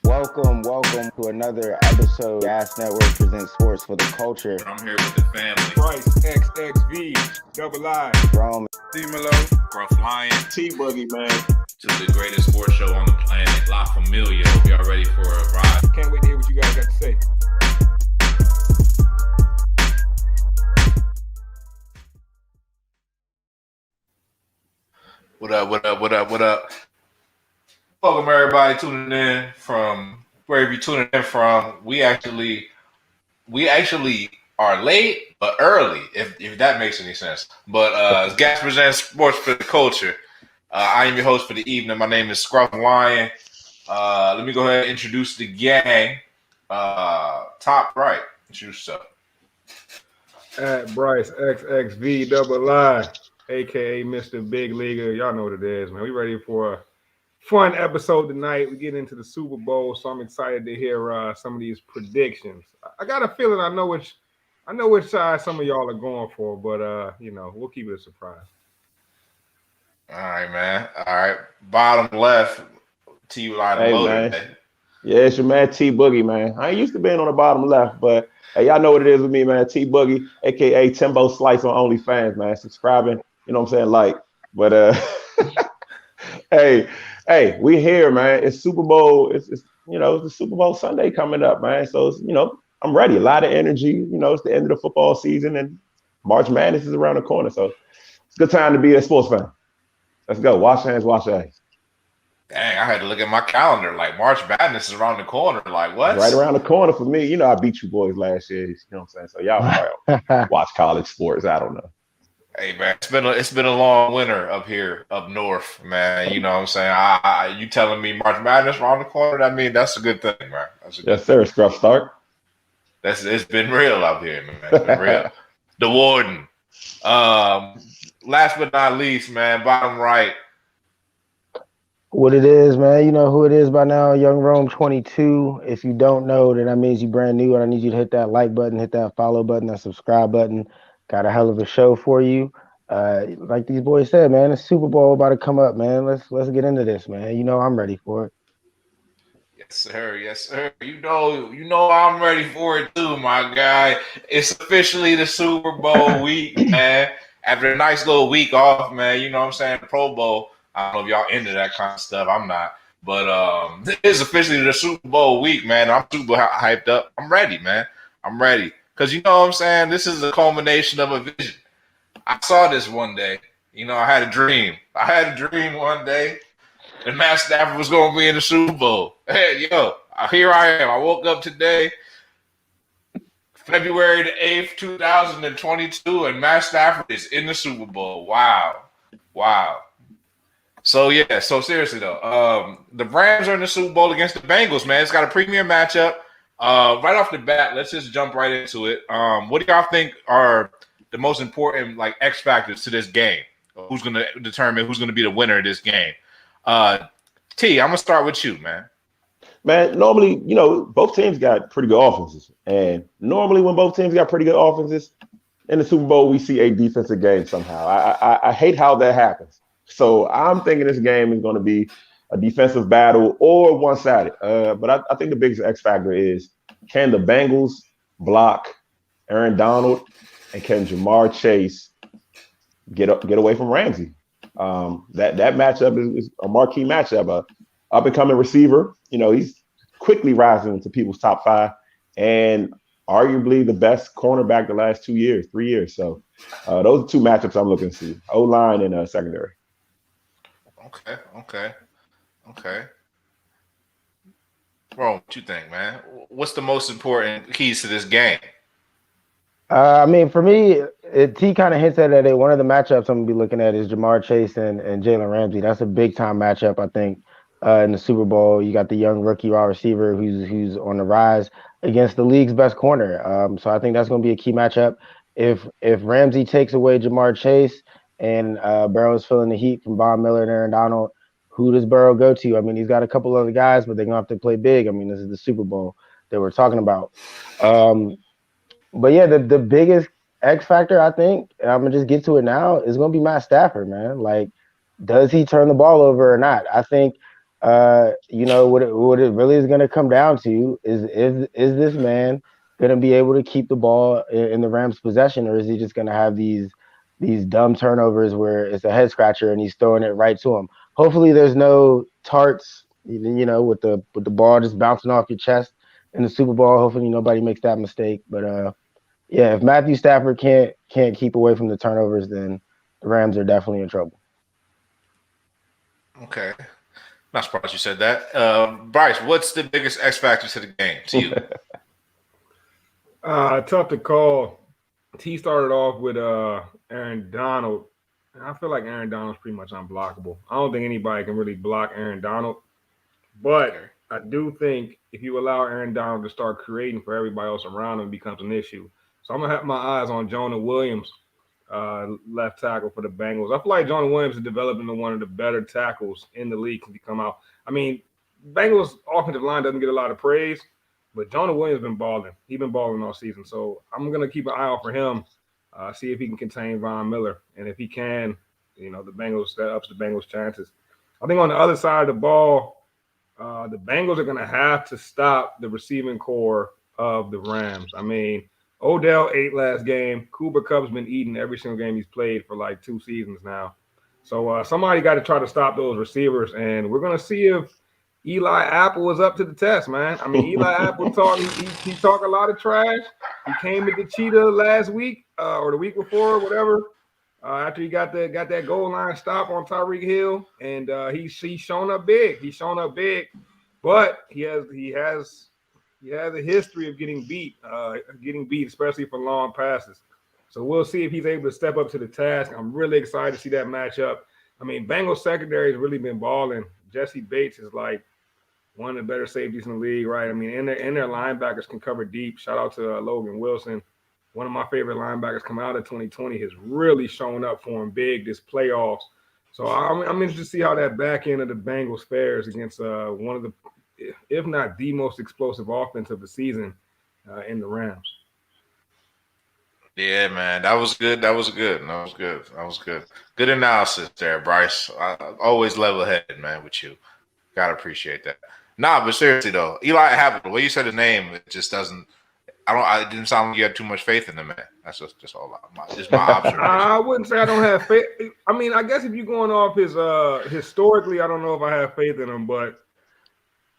Welcome to another episode. Gas Network presents sports for the culture. I'm here with the family. Bryce, XXV, Double I, Rome, D-Melo, Gruff Lion, T-Boogie, man. to the greatest sports show on the planet, La Familia. Hope y'all ready for a ride. Can't wait to hear what you guys got to say. What up? Welcome everybody tuning in from wherever you're tuning in from. We actually are late but early, if that makes any sense. But Gas presents sports for the culture. I am your host for the evening. My name is Scruff Lion. Let me go ahead and introduce the gang. Top right, introduce yourself. At Bryce, XXV, Double I, a.k.a. Mr. Big Leaguer. Y'all know what it is, man. We ready for a fun episode tonight. We get into the Super Bowl, so I'm excited to hear some of these predictions. I got a feeling I know which side some of y'all are going for, but we'll keep it a surprise. All right, man. All right, bottom left, T line Hey, loaded. man. Yeah, it's your man T Boogie, man. I ain't used to being on the bottom left, but hey, y'all know what it is with me, man. T Boogie, aka Timbo Slice on OnlyFans, man. Subscribing, you know what I'm saying? Like, but hey, we here, man. It's Super Bowl. It's it's the Super Bowl Sunday coming up, man. So it's, I'm ready. A lot of energy. It's the end of the football season and March Madness is around the corner. So it's a good time to be a sports fan. Let's go. Wash hands, wash eyes. Dang, I had to look at my calendar. Like March Madness is around the corner. Like what? Right around the corner for me. I beat you boys last year. You know what I'm saying? So y'all probably watch college sports. I don't know. Hey man, it's been a long winter up here, up north, man. You know what I'm saying? You telling me March Madness around the corner? I mean, that's a good thing, man. That's a good Yes, sir. Scruff Stark. It's been real out here, man. It's been real. The Warden. Last but not least, man, bottom right. What it is, man. You know who it is by now. Young Rome 22. If you don't know, then that means you brand new, and I need you to hit that like button, hit that follow button, that subscribe button. Got a hell of a show for you. Like these boys said, man, it's Super Bowl about to come up, man. Let's get into this, man. I'm ready for it. Yes, sir. Yes, sir. You know I'm ready for it too, my guy. It's officially the Super Bowl week, man. After a nice little week off, man, you know what I'm saying? The Pro Bowl. I don't know if y'all into that kind of stuff. I'm not. But it's officially the Super Bowl week, man. I'm super hyped up. I'm ready, man. I'm ready. Because you know what I'm saying? This is the culmination of a vision. I saw this one day. I had a dream. I had a dream one day that Matt Stafford was going to be in the Super Bowl. Hey, here I am. I woke up today, February the 8th, 2022, and Matt Stafford is in the Super Bowl. Wow. So seriously though, the Rams are in the Super Bowl against the Bengals, man. It's got a premier matchup. Right off the bat, let's just jump right into it. What do y'all think are the most important X factors to this game? Who's going to determine who's going to be the winner of this game? T, I'm gonna start with you, man. Man, normally, both teams got pretty good offenses. And normally when both teams got pretty good offenses, in the Super Bowl, we see a defensive game somehow. I hate how that happens. So I'm thinking this game is going to be a defensive battle or one-sided. But I think the biggest X factor is, can the Bengals block Aaron Donald, and can Jamar Chase get away from Ramsey? That matchup is a marquee matchup. Up-and-coming receiver, he's quickly rising into people's top 5, and arguably the best cornerback the last 3 years. So those are two matchups I'm looking to see: O-line and secondary. Okay. Bro, what you think, man? What's the most important keys to this game? For me, T kind of hints at it. One of the matchups I'm gonna be looking at is Jamar Chase and Jalen Ramsey. That's a big time matchup, I think, in the Super Bowl. You got the young rookie wide receiver who's on the rise against the league's best corner. So I think that's gonna be a key matchup. If Ramsey takes away Jamar Chase and Burrow's feeling the heat from Von Miller and Aaron Donald, who does Burrow go to? I mean, he's got a couple other guys, but they're gonna have to play big. I mean, this is the Super Bowl that we're talking about. But yeah, the biggest X factor, I think, and I'm gonna just get to it now, is gonna be Matt Stafford, man. Does he turn the ball over or not? I think what it really is going to come down to is this man going to be able to keep the ball in the Rams' possession, or is he just going to have these dumb turnovers where it's a head scratcher and he's throwing it right to him? Hopefully, there's no tarts, with the ball just bouncing off your chest in the Super Bowl. Hopefully, nobody makes that mistake. But yeah, if Matthew Stafford can't keep away from the turnovers, then the Rams are definitely in trouble. Okay. Not surprised you said that. Bryce, what's the biggest X factor to the game to you? Tough to call. T started off with Aaron Donald. And I feel like Aaron Donald's pretty much unblockable. I don't think anybody can really block Aaron Donald. But I do think if you allow Aaron Donald to start creating for everybody else around him, it becomes an issue. So I'm going to have my eyes on Jonah Williams, left tackle for the Bengals. I feel like Jonah Williams is developing into one of the better tackles in the league since he come out. I mean, Bengals offensive line doesn't get a lot of praise, but Jonah Williams been balling. He's been balling all season. So I'm going to keep an eye out for him, see if he can contain Von Miller. And if he can, the Bengals, that ups the Bengals' chances. I think on the other side of the ball, the Bengals are going to have to stop the receiving core of the Rams. I mean, Odell ate last game. Cooper Kupp's been eating every single game he's played for like 2 seasons now. So somebody got to try to stop those receivers, and we're going to see if Eli Apple is up to the test, man. I mean, Eli Apple he talked a lot of trash. He came at the Cheetah last week or the week before, whatever, after he got that goal line stop on Tyreek Hill, and he's shown up big. He's shown up big, but he has a history of getting beat, especially for long passes. So we'll see if he's able to step up to the task. I'm really excited to see that matchup. I mean, Bengals secondary has really been balling. Jesse Bates is like one of the better safeties in the league, right? I mean, and their linebackers can cover deep. Shout out to Logan Wilson. One of my favorite linebackers coming out of 2020 has really shown up for him big this playoffs. So I'm interested to see how that back end of the Bengals fares against one of the, if not the most explosive offense of the season in the Rams. Yeah, man, that was good. Good analysis there, Bryce. I always level-headed, man, with you. Gotta appreciate that. Nah, but seriously though, Eli Apple, the way you said his name, it just doesn't. It didn't sound like you had too much faith in the man. That's just all. Just my observation. I wouldn't say I don't have faith. I mean, I guess if you're going off his historically, I don't know if I have faith in him, but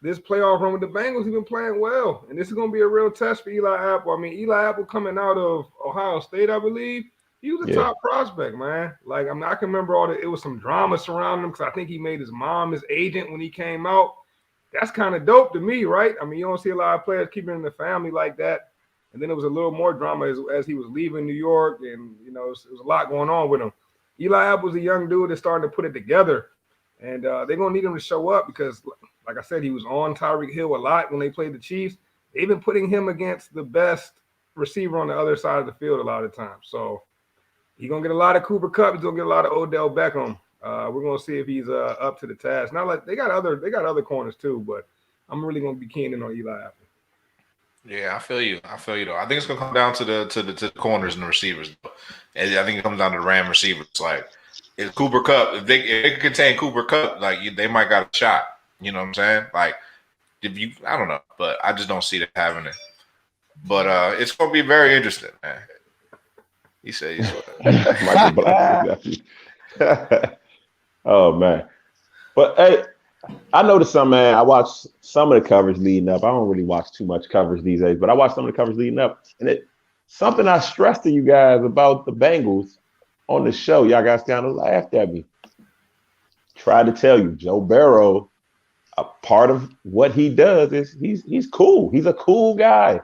this playoff run with the Bengals, he's been playing well. And this is going to be a real test for Eli Apple. I mean, Eli Apple coming out of Ohio State, I believe, he was a top prospect, man. Like, I mean, I can remember it was some drama surrounding him because I think he made his mom his agent when he came out. That's kind of dope to me, right? I mean, you don't see a lot of players keeping in the family like that. And then there was a little more drama as he was leaving New York, and, it was a lot going on with him. Eli Apple's a young dude that's starting to put it together. And they're going to need him to show up because, like I said, he was on Tyreek Hill a lot when they played the Chiefs. They've been putting him against the best receiver on the other side of the field a lot of times. So he's going to get a lot of Cooper Kupp. He's going to get a lot of Odell Beckham. We're going to see if he's up to the task. Not like they got other corners too, but I'm really going to be keen in on Eli Apple. Yeah, I feel you though. I think it's going to come down to the corners and the receivers. And I think it comes down to the Ram receivers. Like, if Cooper Kupp, if they can contain Cooper Kupp, like they might got a shot. You know what I'm saying? Like, I don't know, but I just don't see that happening. But it's gonna be very interesting, man. He said he's Michael Black. Oh man. But hey, I noticed something, man. I watched some of the coverage leading up. I don't really watch too much coverage these days, but I watched some of the coverage leading up. And something I stressed to you guys about the Bengals on the show, y'all guys kind of laughed at me. Tried to tell you, Joe Burrow, a part of what he does is he's cool. He's a cool guy.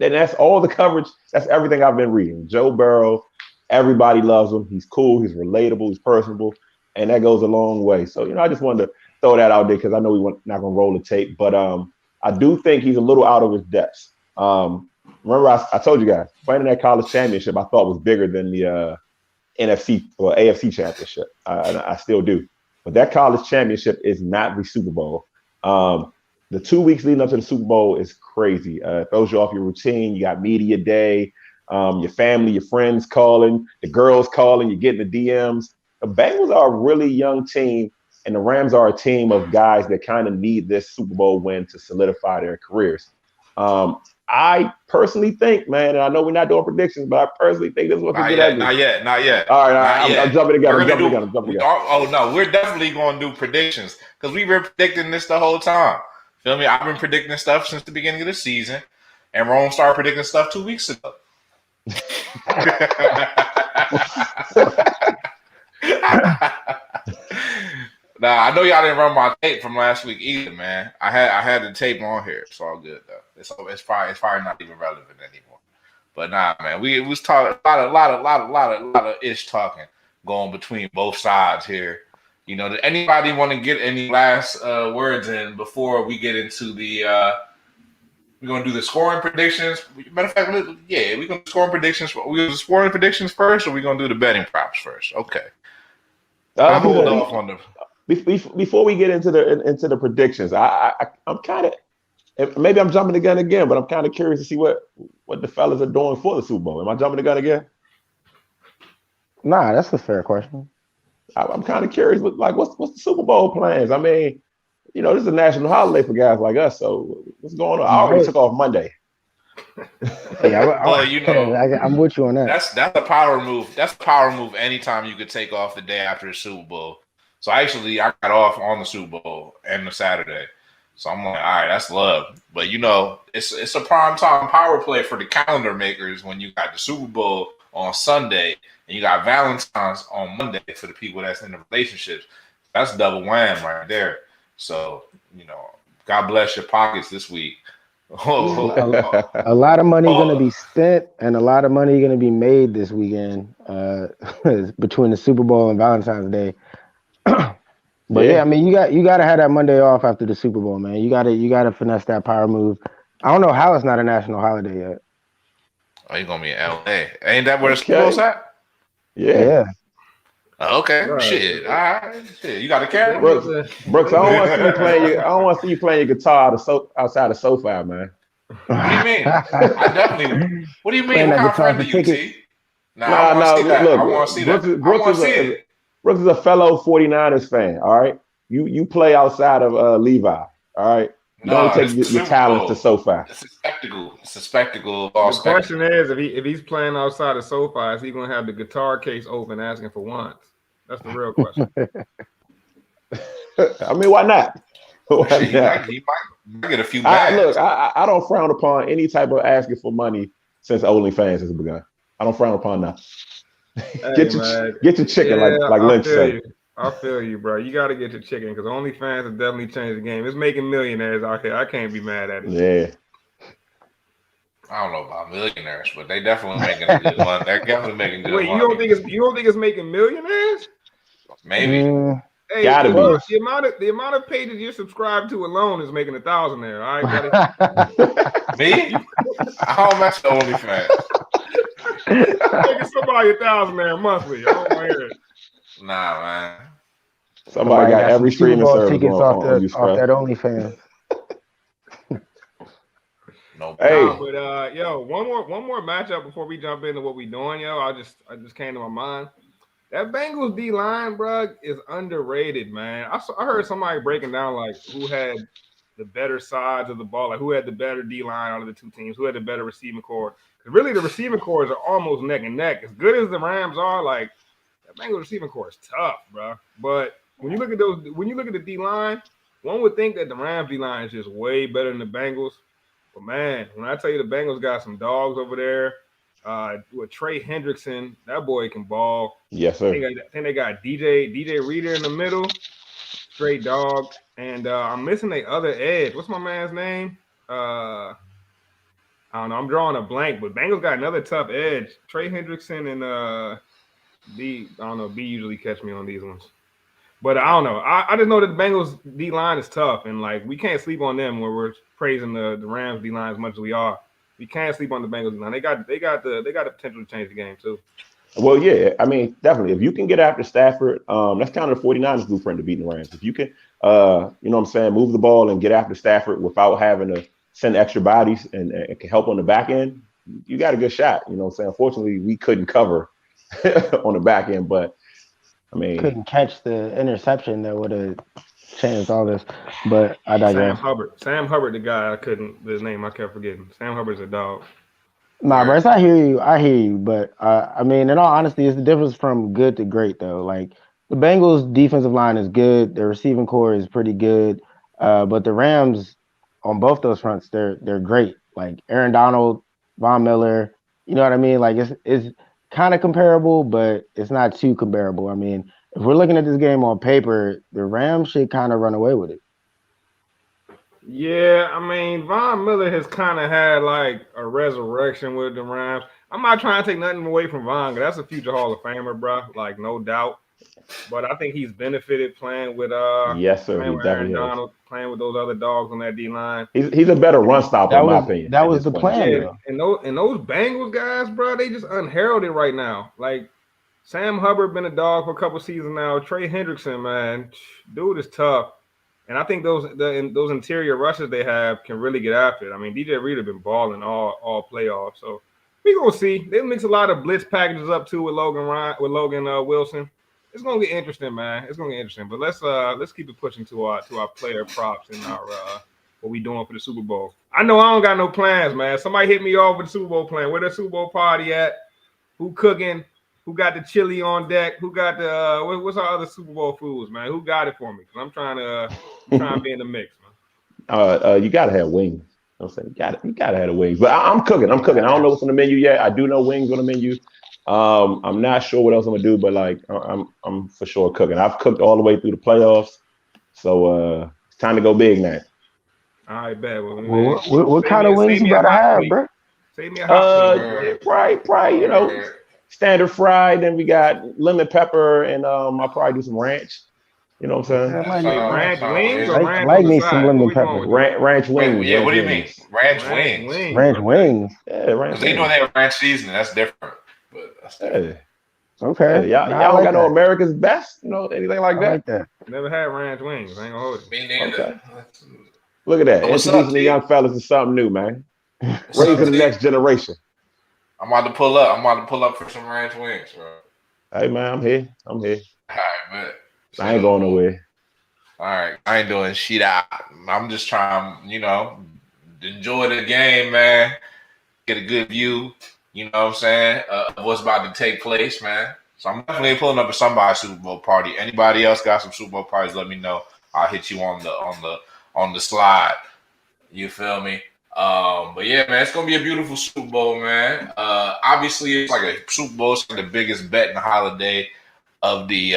And that's all the coverage. That's everything I've been reading. Joe Burrow, everybody loves him. He's cool. He's relatable. He's personable. And that goes a long way. So, I just wanted to throw that out there because I know we're not going to roll the tape. But I do think he's a little out of his depths. Remember, I told you guys, playing in that college championship I thought was bigger than the NFC or AFC championship. I still do. But that college championship is not the Super Bowl. The 2 weeks leading up to the Super Bowl is crazy. It throws you off your routine. You got media day, your family, your friends calling, the girls calling, you're getting the DMs. The Bengals are a really young team, And the Rams are a team of guys that kind of need this Super Bowl win to solidify their careers. I personally think, man, and I know we're not doing predictions, but I personally think this is what's a good ugly. Not yet. All right, I'm jumping again. Oh, no, we're definitely going to do predictions because we've been predicting this the whole time. Feel me? I've been predicting stuff since the beginning of the season, and Rome started predicting stuff 2 weeks ago. Nah, I know y'all didn't run my tape from last week either, man. I had the tape on here. It's all good though. It's probably not even relevant anymore. But nah, man, we was talking a lot of ish talking going between both sides here. You know, did anybody want to get any last words in before we get into the? We're gonna do the scoring predictions. Matter of fact, yeah, we're gonna do scoring predictions. We gonna do scoring predictions first, or we gonna do the betting props first? Okay. I'll hold off on the. Before we get into the predictions, I'm kind of, maybe I'm jumping the gun again, but I'm kind of curious to see what the fellas are doing for the Super Bowl. Am I jumping the gun again? Nah, that's a fair question. I'm kind of curious, what's the Super Bowl plans? I mean, you know, this is a national holiday for guys like us, so what's going on? I already took off Monday. Yeah, you know, I'm with you on that. That's a power move. That's a power move. Anytime you could take off the day after the Super Bowl. So I got off on the Super Bowl and the Saturday. So I'm like, all right, that's love. But you know, it's a prime time power play for the calendar makers when you got the Super Bowl on Sunday and you got Valentine's on Monday for the people that's in the relationships. That's double wham right there. So, you know, God bless your pockets this week. A lot of money going to be spent and a lot of money going to be made this weekend between the Super Bowl and Valentine's Day. But yeah, I mean, you got to have that Monday off after the Super Bowl, man. You got to finesse that power move. I don't know how it's not a national holiday yet. Oh, you're gonna be in LA. Ain't that where the Super Bowl's at? Yeah. Okay. Right. Shit. All right. Shit. You got a camera? Brooks, I don't want to see you playing your guitar outside of SoFi, man. What do you mean? I definitely. What do you mean? What kind of friend are you, T? No. Look, I want to see that. Brooks is a fellow 49ers fan. All right, you play outside of Levi. All right, don't take your talents to SoFi. It's a spectacle. It's a spectacle. The question is, if he's playing outside of SoFi, is he going to have the guitar case open asking for once? That's the real question. I mean, why not? He might get a few bags. Look, I don't frown upon any type of asking for money since OnlyFans has begun. I don't frown upon that. Get your chicken, like Lynch said. I feel you, bro. You got to get your chicken because OnlyFans have definitely changed the game. It's making millionaires out here. I can't be mad at it. Yeah. I don't know about millionaires, but they definitely making a good one. They're definitely making good money. Wait, you don't think it's making millionaires? Maybe. Hey, gotta be. The amount of pages you're subscribed to alone is making $1,000 there. All right, buddy. Me? I don't mess with OnlyFans. Making somebody $1,000 there monthly. I don't want to hear it. Nah, man. Somebody got every streaming service tickets off that OnlyFans. No. Hey, but yo, one more matchup before we jump into what we doing, yo. I just came to my mind. That Bengals D line, bro, is underrated, man. I heard somebody breaking down like who had the better sides of the ball, like who had the better D line out of the two teams, who had the better receiving core. Because really, the receiving cores are almost neck and neck. As good as the Rams are, like that Bengals receiving core is tough, bro. But when you look at the D line, one would think that the Rams D line is just way better than the Bengals. But man, when I tell you the Bengals got some dogs over there. With Trey Hendrickson, that boy can ball. Yes, sir. I think they got DJ Reader in the middle, straight dog. And I'm missing the other edge. What's my man's name? I don't know. I'm drawing a blank, but Bengals got another tough edge. Trey Hendrickson and B. I don't know. B usually catch me on these ones, but I don't know. I just know that the Bengals D line is tough, and like we can't sleep on them where we're praising the Rams D line as much as we are. We can't sleep on the Bengals line. They got the potential to change the game too. Well, yeah, I mean, definitely. If you can get after Stafford, that's kind of the 49ers blueprint to beating the Rams. If you can, you know what I'm saying, move the ball and get after Stafford without having to send extra bodies and can help on the back end, you got a good shot. You know what I'm saying? Unfortunately, we couldn't cover on the back end, but I mean, couldn't catch the interception that would have changed all this. But I digress. Sam Hubbard, the guy his name I kept forgetting. Sam Hubbard's a dog. Nah, Bryce, I hear you. But I mean, in all honesty, it's the difference from good to great, though. Like the Bengals' defensive line is good, their receiving core is pretty good, but the Rams, on both those fronts, they're great. Like Aaron Donald, Von Miller, you know what I mean? Like it's kind of comparable, but it's not too comparable. I mean, if we're looking at this game on paper, the Rams should kind of run away with it. Yeah, I mean, Von Miller has kind of had like a resurrection with the Rams. I'm not trying to take nothing away from Von, because that's a future Hall of Famer, bro. Like, no doubt. But I think he's benefited playing with yes, sir. playing with Aaron Donald, playing with those other dogs on that D line. He's a better run stopper, in my opinion. That was the plan. Yeah, and those Bengals guys, bro, they just unheralded right now. Like Sam Hubbard been a dog for a couple seasons now. Trey Hendrickson, man, dude is tough. And I think those interior rushes they have can really get after it. I mean, DJ Reader been balling all playoffs, so we gonna see. They mix a lot of blitz packages up too with Logan Wilson. It's gonna get interesting, man. It's gonna get interesting. But let's keep it pushing to our player props and our what we doing for the Super Bowl. I know I don't got no plans, man. Somebody hit me off with the Super Bowl plan. Where the Super Bowl party at? Who cooking? Who got the chili on deck? Who got the what's our other Super Bowl foods, man? Who got it for me? Because I'm trying to be in the mix, man. You gotta have wings. I'm saying you gotta have the wings. But I'm cooking. I don't know what's on the menu yet. I do know wings on the menu. I'm not sure what else I'm gonna do, but like I'm for sure cooking. I've cooked all the way through the playoffs, so it's time to go big now. All right, bad. What kind of wings you gotta have, bro? Save me a hot probably standard fried. Then we got lemon pepper, and I'll probably do some ranch. You know what I'm saying? Ranch wings or ranch like me some lemon pepper. Ranch wings. Yeah, what do you mean? Ranch wings. Ranch wings. Yeah, ranch. Because they know they have ranch seasoning. That's different. But that's different. Okay. Y'all don't got no America's Best, anything like that? Like that. Never had ranch wings. I ain't gonna hold you. Me neither. Okay. Look at that. Introducing the young fellas to something new, man. Raising the next generation. I'm about to pull up for some ranch wings, bro. Hey man, I'm here. All right, man. I ain't going nowhere. All right, I ain't doing shit out. I'm just trying, enjoy the game, man. Get a good view, you know what I'm saying, of what's about to take place, man. So I'm definitely pulling up at somebody's Super Bowl party. Anybody else got some Super Bowl parties, let me know. I'll hit you on the slide. You feel me? But yeah, man, it's gonna be a beautiful Super Bowl, man. Obviously, it's like a Super Bowl. It's like the biggest bet in the holiday of the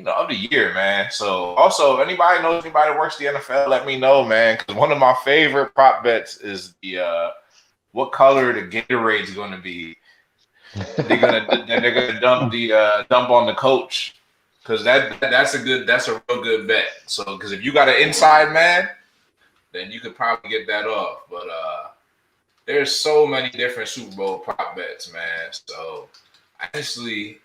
of the year, man. So also, if anybody knows anybody that works the NFL, let me know, man. Because one of my favorite prop bets is the what color the Gatorade's going to be. They're gonna dump on the coach, because that's a real good bet. So because if you got an inside man, then you could probably get that off. But there's so many different Super Bowl prop bets, man. So honestly,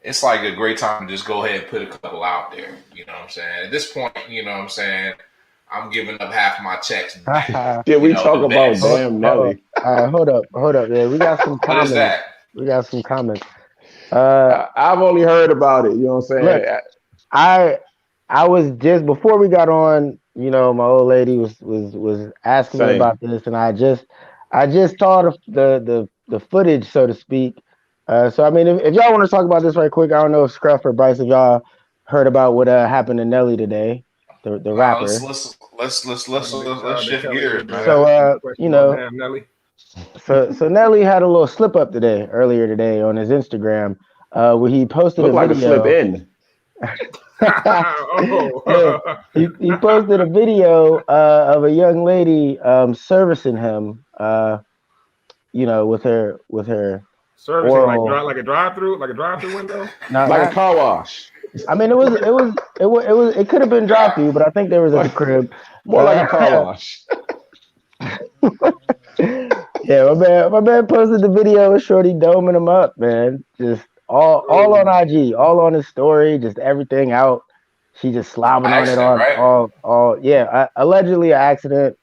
it's like a great time to just go ahead and put a couple out there. You know what I'm saying? At this point, you know what I'm saying, I'm giving up half my checks. Yeah, we talk about damn Nelly. Hold up. Yeah, we got some comments. What is that? We got some comments. I've only heard about it. You know what I'm saying? Look, I was just before we got on. My old lady was asking me about this, and I just saw the footage, so to speak. So I mean, if y'all want to talk about this right quick, I don't know if Scruff or Bryce, if y'all heard about what happened to Nelly today, the rapper. Let's shift gears, man. So So Nelly had a little slip up earlier today on his Instagram, where he posted a video. Like a slip in. He posted a video of a young lady servicing him, with her servicing like a drive-through window, like a car wash. I mean, it could have been drive-through, but I think there was at the crib. More like a car wash. Yeah, my man posted the video of Shorty doming him up, man. Just all on IG, all on his story, just everything out. She just slobbing on it all. Yeah, allegedly an accident.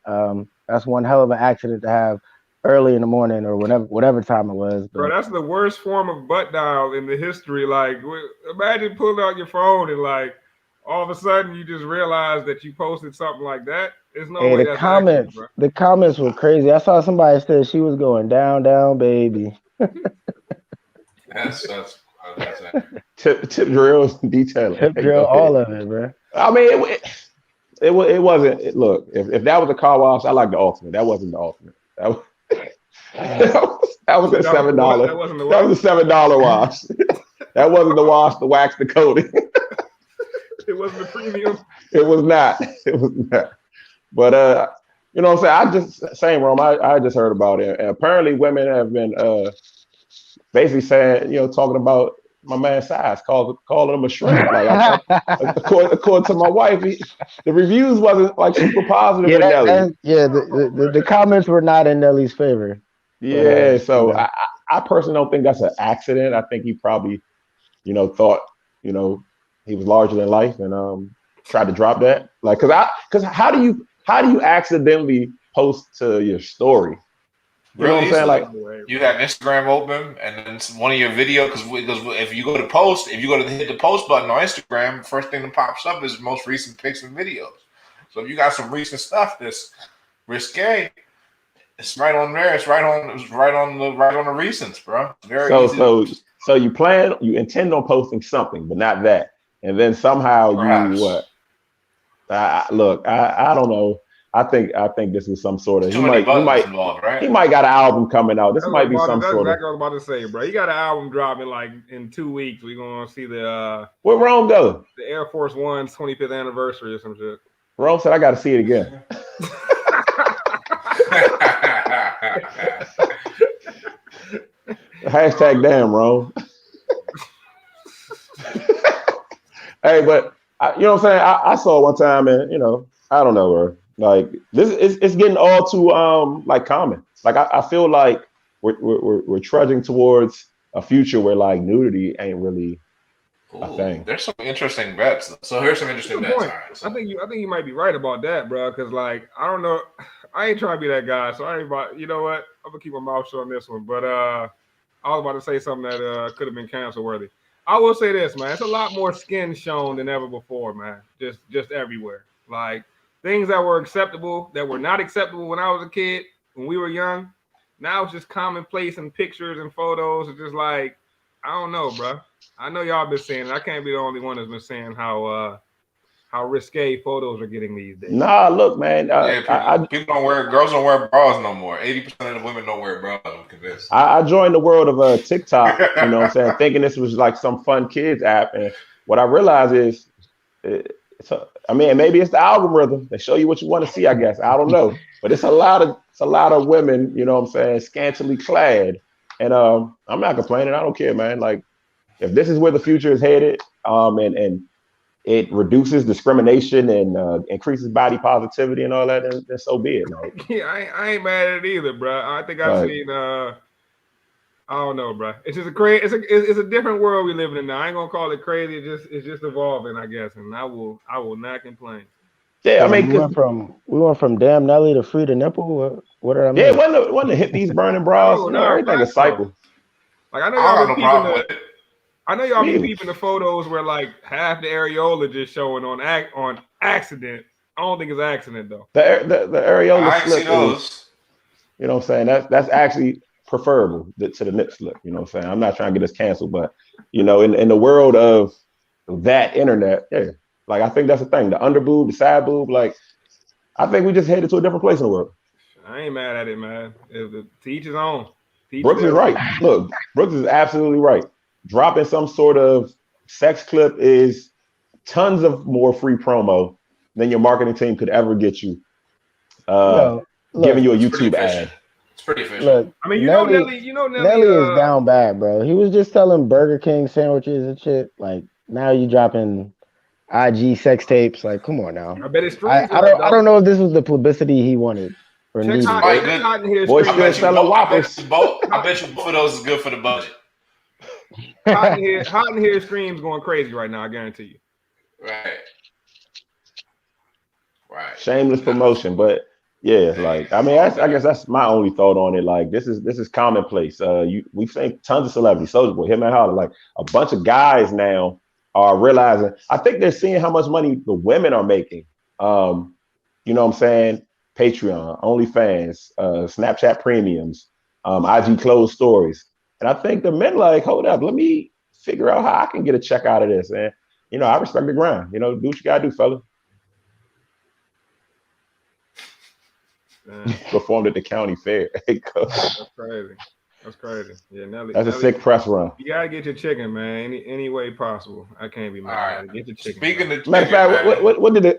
That's one hell of an accident to have early in the morning or whatever time it was. Bro, But that's the worst form of butt dial in the history. Like, imagine pulling out your phone and like all of a sudden you just realize that you posted something like that. There's no hey, way that's accurate, bro. the comments were crazy. I saw somebody said she was going down, baby. That's Tip drills, detailing. Hip Hey, drill, go all ahead. of it, bro. I mean, it wasn't. Look, if that was a car wash, I like the ultimate. That wasn't the ultimate. That was that was a $7. That wasn't the That was a $7 wash. That wasn't the wash, the wax, the coating. It wasn't the premium. It was not. It was not. But you know what I'm saying? Rome. I just heard about it. And apparently women have been basically saying, talking about my man's size, calling him a shrimp. Like according to my wife, the reviews wasn't like super positive with Nelly. The comments were not in Nelly's favor. Yeah, so I personally don't think that's an accident. I think he probably, thought, he was larger than life and tried to drop that. Like, cause how do you accidentally post to your story? You know what I'm saying? Like, you have Instagram open and then one of your videos, because if you go to hit the post button on Instagram, first thing that pops up is most recent pics and videos. So if you got some recent stuff that's risque, it's right on there. It's right on the recents, bro. Very easy. So you intend on posting something, but not that, and then somehow Perhaps. you what? I don't know. I think this is some sort of he might involved, right? He might got an album coming out. This might be some that's sort exactly of. what I was about to say, bro. You got an album dropping like in 2 weeks. We're gonna see the Where Rome go? The Air Force One's 25th anniversary or some shit. Rome said I got to see it again. Hashtag damn, Rome. Hey, but you know what I'm saying? I saw it one time, and I don't know, bro. Like this is it's getting all too like common. Like I feel like we're trudging towards a future where like nudity ain't really a thing. There's some interesting bets. So here's some interesting bets. I think you might be right about that, bro. Because like I don't know, I ain't trying to be that guy. So I ain't about. You know what? I'm gonna keep my mouth shut on this one. But I was about to say something that could have been cancel worthy. I will say this, man. It's a lot more skin shown than ever before, man. Just everywhere. Like things that were acceptable, that were not acceptable when I was a kid, when we were young. Now it's just commonplace in pictures and photos. It's just like, I don't know, bro. I know y'all been saying it. I can't be the only one that's been saying how risque photos are getting these days. Nah, look, man. People don't wear, girls don't wear bras no more. 80% of the women don't wear bras. I'm convinced. I joined the world of TikTok, you know what I'm saying, thinking this was like some fun kids app. And what I realized is, maybe it's the algorithm. They show you what you want to see, I guess. I don't know. But it's a lot of women, you know what I'm saying, scantily clad. And I'm not complaining. I don't care, man. Like, if this is where the future is headed, and it reduces discrimination and increases body positivity and all that, then so be it. Like, yeah, I ain't mad at it either, bro. I think I've seen. I don't know, bro. It's just it's a different world we living in now. I ain't gonna call it crazy. It's just evolving, I guess. And I will not complain. Yeah, I mean, we went from damn Nelly to free the nipple. What did I mean? Yeah, it wasn't the hippies burning bras. Everything is cycle. Like I know y'all I know y'all Me. be peeping the photos where like half the areola just showing on accident. I don't think it's accident though. The areola slip see those. is, you know what I'm saying? That's actually preferable to the nip slip. You know what I'm saying? I'm not trying to get us canceled, but in the world of that internet, yeah, like I think that's the thing. The under boob, the side boob, like I think we just headed to a different place in the world. I ain't mad at it, man. To each his own. Brooks is right. Look, Brooks is absolutely right. Dropping some sort of sex clip is tons of more free promo than your marketing team could ever get you. Giving you a YouTube ad. It's pretty efficient. Look, I mean, Nelly is down bad, bro. He was just selling Burger King sandwiches and shit. Like now you dropping IG sex tapes. Like, come on now. I bet it's I don't know if this was the publicity he wanted or needed. Boy, still selling Whoppers. I bet you both of those is good for the budget. Hot in here streams going crazy right now. I guarantee you. Right. Shameless promotion, but Yeah, like I mean, I guess that's my only thought on it. Like this is commonplace. We've seen tons of celebrities, Soulja Boy, him and Harden, like a bunch of guys now are realizing. I think they're seeing how much money the women are making. You know what I'm saying? Patreon, OnlyFans, Snapchat premiums, IG closed stories, and I think the men like, hold up, let me figure out how I can get a check out of this. And you know, I respect the grind. You know, do what you gotta do, fella. Performed at the county fair. That's crazy. That's crazy. Yeah, Nelly. That's a sick press run. You gotta get your chicken, man. Any way possible. I can't be mad. All right. Get your chicken. Speaking of Matter of fact,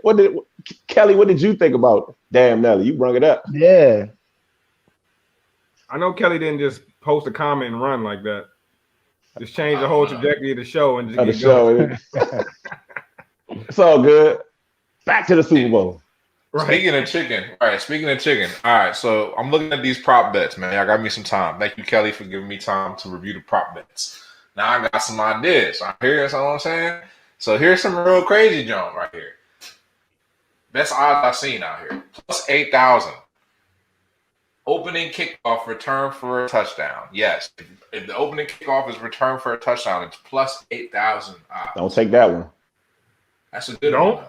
what did Kelly? What did you think about Damn Nelly? You brought it up. Yeah. I know Kelly didn't just post a comment and run like that. Just change the whole trajectory of the show and just get going. It's all good. Back to the Super Bowl. Right. Speaking of chicken. All right, so I'm looking at these prop bets, man. Y'all got me some time. Thank you, Kelly, for giving me time to review the prop bets. Now I got some ideas. I'm here, you know what I'm saying? So here's some real crazy junk right here. Best odds I've seen out here. Plus 8,000. Opening kickoff return for a touchdown. Yes. If the opening kickoff is return for a touchdown, it's plus 8,000 odds. Don't take that one. That's a good one.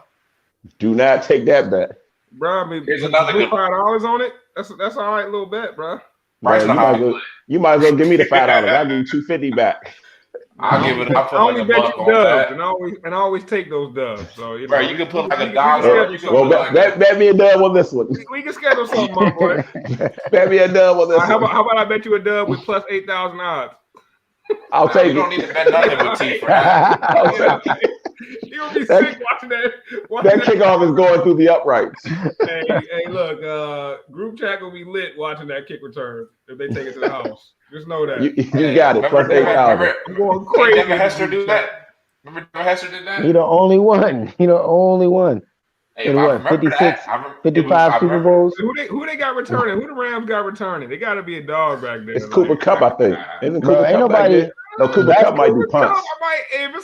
Do not take that bet. Bro, I mean, here's another good $5 on it. That's all right, little bet, bro. You might as well give me the $5. I'll give you $250 back. I'll give it. I'll put I only like bet $1 you on dubs, that. and always take those dubs. So you know, bro, you can put like $1. Well, bet me a dub on this one. We can schedule something, my boy. Bet me a dub on this one. How about I bet you a dub with plus 8,000 odds? I'll take it. You don't need to bet nothing with T for that. You're gonna be sick watching that. That kickoff is going through the uprights. Hey, look, group chat will be lit watching that kick return if they take it to the house. Just know that. You got it. Plus 8,000. I'm going crazy. Remember Hester do that? Remember Hester did that? He the only one. Hey, in what, 56, 55 Super Bowls? Who they got returning? Who the Rams got returning? They got to be a dog back there. It's Cooper Kupp, I think. Isn't Bro, Cooper ain't Kupp nobody. No, Cooper Kupp might do punts.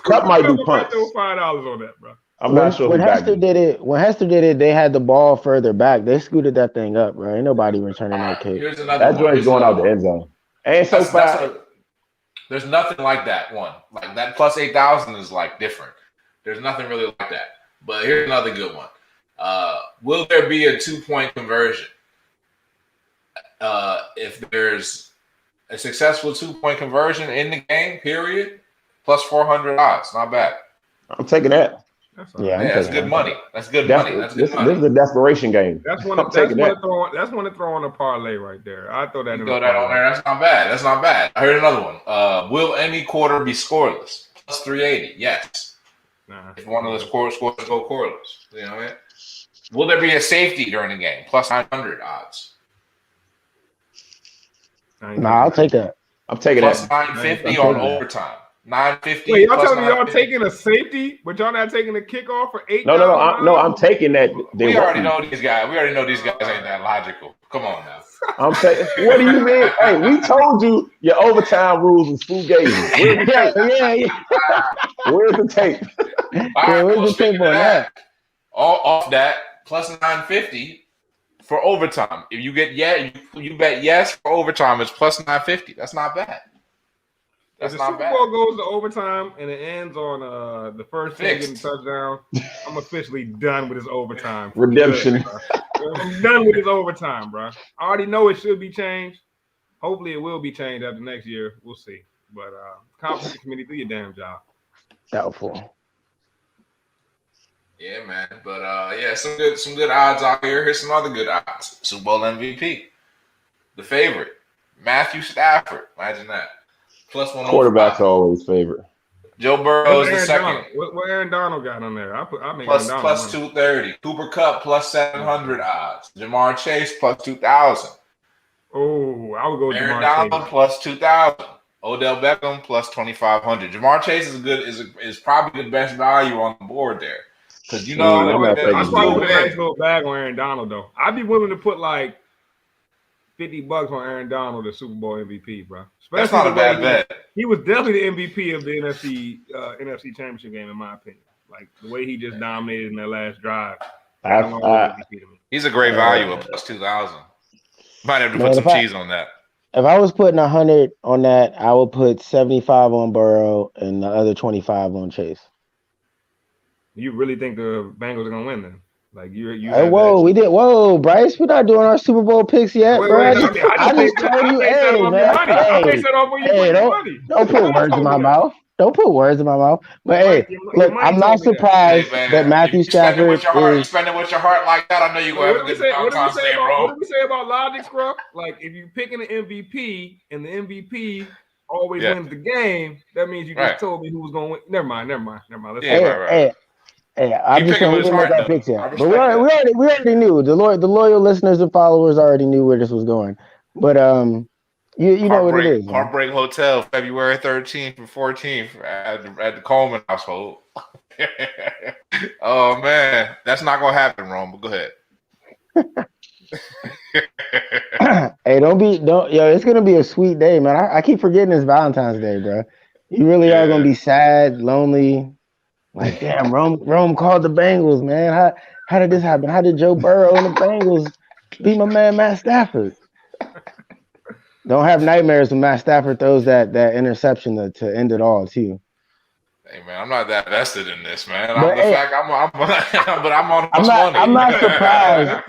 Kupp might do punts. $5 on that, bro. I'm not sure. When Hester did it, they had the ball further back. They scooted that thing up, bro. Ain't nobody returning that kick. That joint's going out the end zone. And so far, there's nothing like that one. Like that plus 8,000 is like different. There's nothing really like that. But here's another good one. Will there be a 2-point conversion? If there's a successful 2-point conversion in the game, period, plus 400 odds. Not bad. I'm taking that. That's good money. That's good money. That's good money. This is a desperation game. That's one to throw on a parlay right there. I throw that in. Throw that on there. That's not bad. I heard another one. Will any quarter be scoreless? Plus 380. Yes. If one of the scores go scoreless. You know what I mean? Will there be a safety during the game? Plus 900 odds. I'll take that. I'm taking plus that. 950 on overtime. 950. Wait, y'all telling me y'all taking a safety, but y'all not taking a kickoff for 8? No. I'm taking that. We already know these guys. Ain't that logical. Come on now. I'm saying, what do you mean? Hey, we told you your overtime rules and school games. Where's the tape? Where's the tape? Where's the tape on that? Off that plus 950 for overtime. If you get you bet yes for overtime, it's plus 950. That's not bad. That's not bad. If the Super Bowl goes to overtime and it ends on the first team getting a touchdown, I'm officially done with this overtime. Redemption. I'm done with this overtime, bro. I already know it should be changed. Hopefully, it will be changed after next year. We'll see. But competition committee, do your damn job. Doubtful. Yeah, man. But some good odds out here. Here's some other good odds. Super Bowl MVP, the favorite, Matthew Stafford. Imagine that. Plus 105. Quarterbacks are always favorite. Joe Burrow is the second. What Aaron Donald got on there? I make plus 230. Cooper Kupp plus 700 odds. Jamar Chase plus 2,000. Oh, I would go Aaron Donald plus 2,000. Odell Beckham plus 2,500. Jamar Chase is probably the best value on the board there. Because I probably put a nice little bag on Aaron Donald though. I'd be willing to put like $50 on Aaron Donald, the Super Bowl MVP, bro. That's not a bad bet. He was definitely the MVP of the NFC Championship game, in my opinion. Like the way he just dominated in that last drive. He's a great value at plus 2,000. Might have to put some cheese on that. If I was putting 100 on that, I would put 75 on Burrow and the other 25 on Chase. You really think the Bengals are gonna win then? Like you Whoa, Bryce, we're not doing our Super Bowl picks yet, bro. I just told you, hey, man, don't put words in my mouth. Don't put words in my mouth. But hey, look, I'm not surprised that Matthew Stafford is spending with your heart like that. I know you're gonna have a good time staying wrong. What do we say about logic, Scruff? Like if you're picking an MVP and the MVP always wins the game, that means you just told me who was gonna win. Never mind. Let's Hey, I'm just saying we didn't make our picks yet. But we already knew. The loyal listeners and followers already knew where this was going. But you know what it is. Heartbreak Hotel, February 13th and 14th at the Coleman household. Oh man, that's not gonna happen, Rome. But go ahead. Hey, it's gonna be a sweet day, man. I keep forgetting it's Valentine's Day, bro. You really are gonna be sad, lonely. Like, damn, Rome called the Bengals, man. How did this happen? How did Joe Burrow and the Bengals beat my man Matt Stafford? Don't have nightmares when Matt Stafford throws that interception to end it all, too. Hey man, I'm not that vested in this, man. I'm not surprised.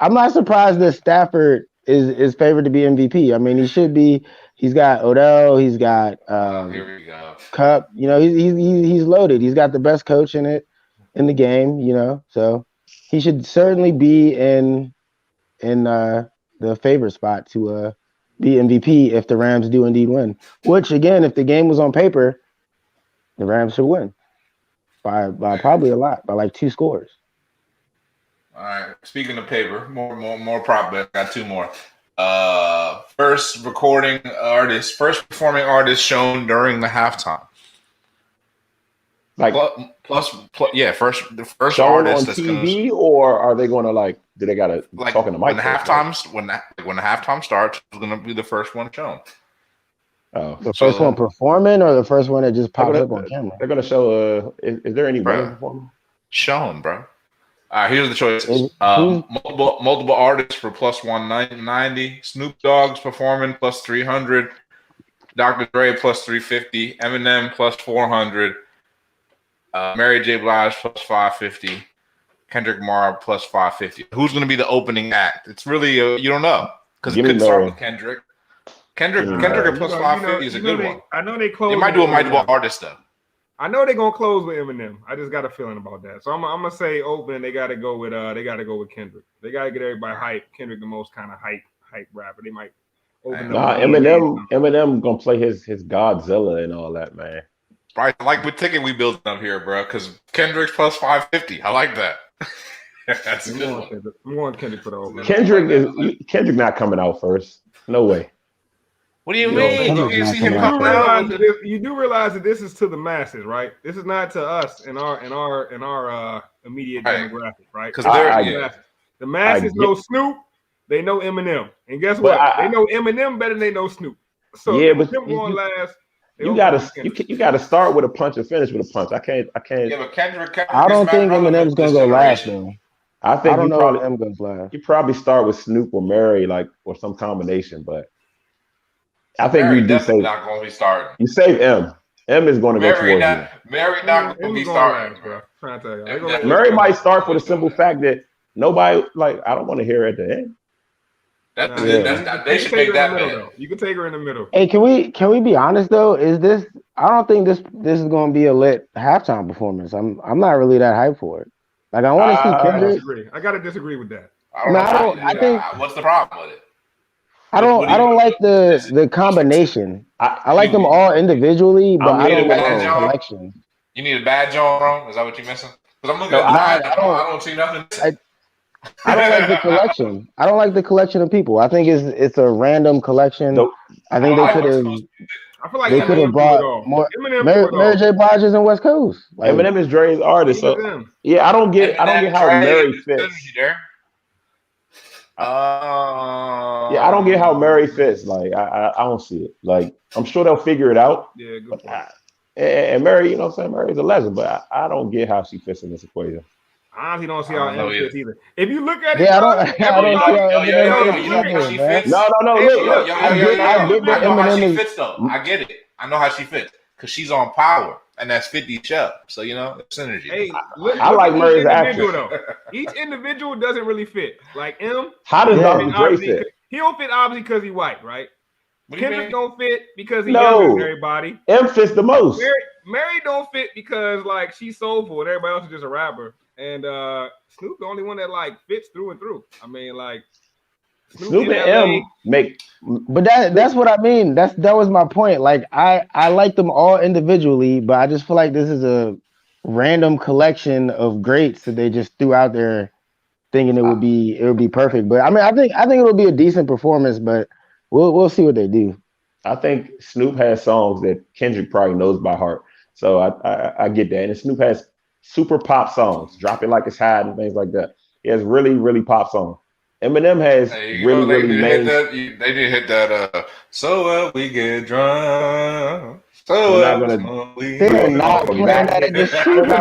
I'm not surprised that Stafford is favored to be MVP. I mean, he should be. He's got Odell. He's got here we go. Cup. You know, he's loaded. He's got the best coach in the game. You know, so he should certainly be in the favorite spot to be MVP if the Rams do indeed win. Which again, if the game was on paper, the Rams should win by probably a lot, by like 2 scores. All right. Speaking of paper, more prop bet. Got 2 more. First performing artist shown during the halftime. Like the first shown artist on TV, or are they going to do they got to talk in the mic? When the halftime starts, it's going to be the first one shown. Oh, the first one performing, or the first one that just pops up on camera? They're going to show. Is there any women performing? Shown, bro. All right, here's the choices. Multiple artists for plus 190. Snoop Dogg's performing plus 300. Dr. Dre plus 350. Eminem plus 400. Mary J. Blige plus 550. Kendrick Lamar plus 550. Who's going to be the opening act? It's really you don't know because it could start with Kendrick. Kendrick at plus 550 is a good one. I know they close. They might do a multiple artist though. I know they're gonna close with Eminem. I just got a feeling about that. So I'm gonna say open. They gotta go with Kendrick. They gotta get everybody hype. Kendrick the most kind of hype rapper. They might open. Eminem gonna play his Godzilla and all that, man. Right, like what ticket we built up here, bro? Because Kendrick's plus 550. I like that. That's a good one. I'm going Kendrick for the open. Kendrick not coming out first. No way. What do you mean? You do realize that this is to the masses, right? This is not to us in our immediate demographic, right? Because the masses know Snoop, they know Eminem, and guess what? They know Eminem better than they know Snoop. So but you gotta start with a punch and finish with a punch. I can't. Yeah, but Kendrick I don't think Eminem's gonna go last though. I don't know if Eminem goes last. You probably start with Snoop or Mary, or some combination, but. I think Mary you do say not going to be starting. You save M. M is going to go towards you. Mary not going to be starting, bro. Mary might start for the simple fact that nobody I don't want to hear her at the end. They should take that middle. You can take her in the middle. Hey, can we be honest though? I don't think this is going to be a lit halftime performance. I'm not really that hyped for it. I want to see Kendrick. I gotta disagree with that. I think what's the problem with it? I don't like the combination. I like them all individually, but I don't like the collection. You need a badge on? Is that what you're missing? Because I'm looking at I don't see nothing. I don't like the collection. I don't like the collection of people. I think it's a random collection. Nope. I think they could have. I feel like they could have brought more. Mary J. Blige is in West Coast. Eminem is Dre's artist. So yeah, I don't get how Mary fits. Yeah, I don't get how Mary fits. I don't see it. I'm sure they'll figure it out. Yeah, good point. And Mary, you know what I'm saying? Mary's a legend, but I don't get how she fits in this equation. I honestly don't see I how don't know M fits either. If you look at it, Yeah, I dog, don't see how Eminem she fits either, man. fits. No. Hey, Look. I get that I know how Eminem she is. fits though. I get it. I know how she fits because she's on Power, and that's 50 Shep. So it's synergy. hey, look I like at Murray each as an individual actress. though. Each individual doesn't really fit. Like M, How does Yeah. Dr. Dre fit? he don't fit obviously because he white, right? What do you Kendrick mean? don't fit because he No. younger than everybody. M fits the most. Mary don't fit because like she's soulful and everybody else is just a rapper. And Snoop the only one that like fits through and through. I mean, like Snoop and LA. M make. But that's what I mean. That was my point. Like I like them all individually, but I just feel like this is a random collection of greats that they just threw out there, thinking it would be perfect. But I mean, I think it'll be a decent performance, but we'll see what they do. I think Snoop has songs that Kendrick probably knows by heart. So I get that. And Snoop has super pop songs, Drop It Like It's Hot and things like that. He has really, really pop songs. Eminem has really main. They did hit that. So we get drunk. We're not gonna. They are not playing that in the Super Bowl.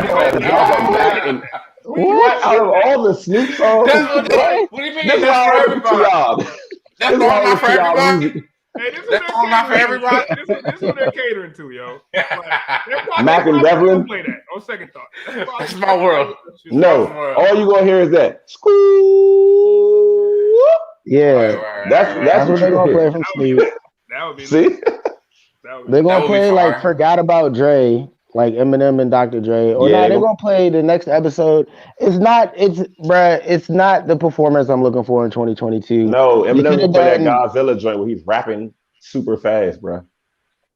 What? Out of all the Snoop songs, What do you mean? this is That's all for over to everybody. y'all. That's This is all all not over for to y'all everybody. music. Hey, this is That's all not for everybody. This is what they're catering to, yo. Like, Mac and Devlin. Play that on second thought. That's my world. No, all you gonna hear is that squeak. Yeah, That's what they're gonna play from Snoop. That would be. See, they're gonna play like "Forgot About Dre," like Eminem and Dr. Dre, or they're gonna play the next episode. It's not the performance I'm looking for in 2022. No, Eminem will play that Godzilla joint where he's rapping super fast, bro.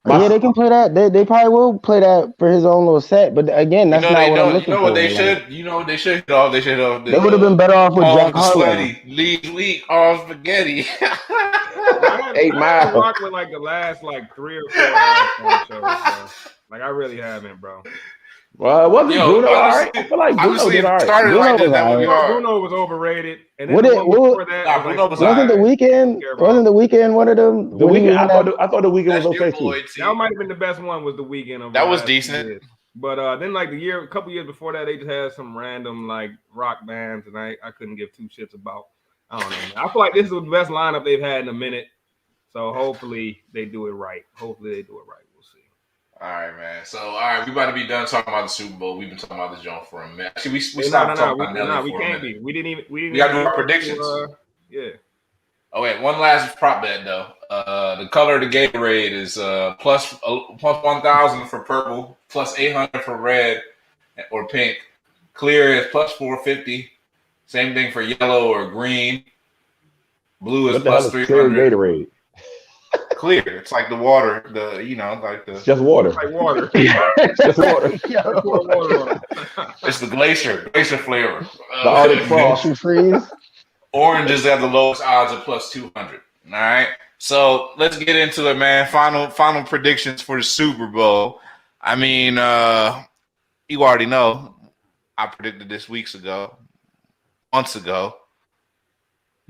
Yeah, they can play that. They probably will play that for his own little set. But again, that's not what I'm looking for. You know what they should? You know what they should hit off? They should hit off. They would have been better off with Jack Harlow. Leaves weak all spaghetti. 8 Mile. Rock with like the last like 3 or 4 hours shows, bro. Like I really haven't, bro. Well, wasn't Bruno all right? I feel like Bruno did all right. Bruno was overrated. And then wasn't the weekend? Wasn't the weekend one of them? The weekend. I thought the weekend was okay too. That might have been the best one. Was the weekend? That was decent. But then like a couple years before that, they just had some random like rock bands, and I couldn't give 2 shits about. I don't know. Man. I feel like this is the best lineup they've had in a minute. So hopefully they do it right. We'll see. All right, man. So, all right, we about to be done talking about the Super Bowl. We've been talking about the joint for a minute. Actually, we stopped talking about Nelly for a minute. We can't be. We didn't even. We got to do our predictions. Yeah. Oh wait, one last prop bet though. The color of the Gatorade is plus 1,000 for purple, plus 800 for red or pink. Clear is plus 450. Same thing for yellow or green. Blue is plus 300. Gatorade. Clear. It's like the water. It's just water. It's like water. Just water. It's the glacier flavor. The Arctic Frost. Freeze. Oranges have the lowest odds of plus 200. All right. So let's get into it, man. Final predictions for the Super Bowl. I mean, you already know. I predicted this months ago,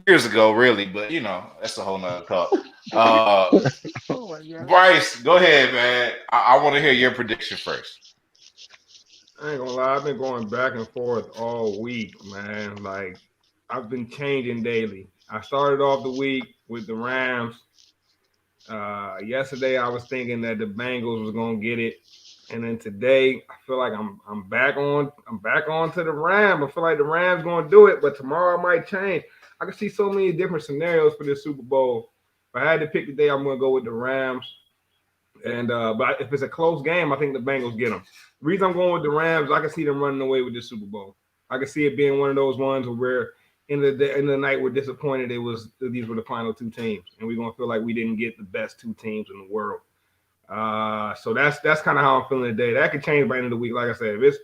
years ago, really. But that's a whole nother talk. Bryce, go ahead, man. I want to hear your prediction first. I ain't gonna lie, I've been going back and forth all week, man. Like I've been changing daily. I started off the week with the Rams. Yesterday I was thinking that the Bengals was gonna get it, and then today I feel like I'm back on to the Rams. I feel like the Rams gonna do it, but tomorrow I might change. I can see so many different scenarios for this Super Bowl. If I had to pick today, I'm gonna go with the Rams. And but if it's a close game, I think the Bengals get them. The reason I'm going with the Rams, I can see them running away with this Super Bowl. I can see it being one of those ones where in the night we're disappointed these were the final 2 teams, and we're gonna feel like we didn't get the best 2 teams in the world. So that's kind of how I'm feeling today. That could change by the end of the week. Like I said, if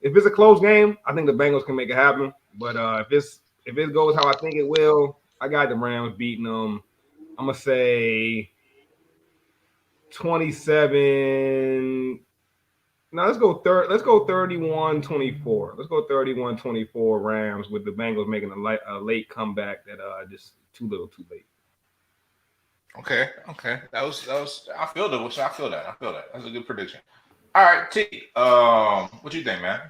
it's a close game, I think the Bengals can make it happen. But if it goes how I think it will, I got the Rams beating them. I'm gonna say 27. No, let's go 31-24. Let's go 31-24 Rams with the Bengals making a late comeback that just too little, too late. Okay. That was. I feel that. That's a good prediction. All right, T. What you think, man?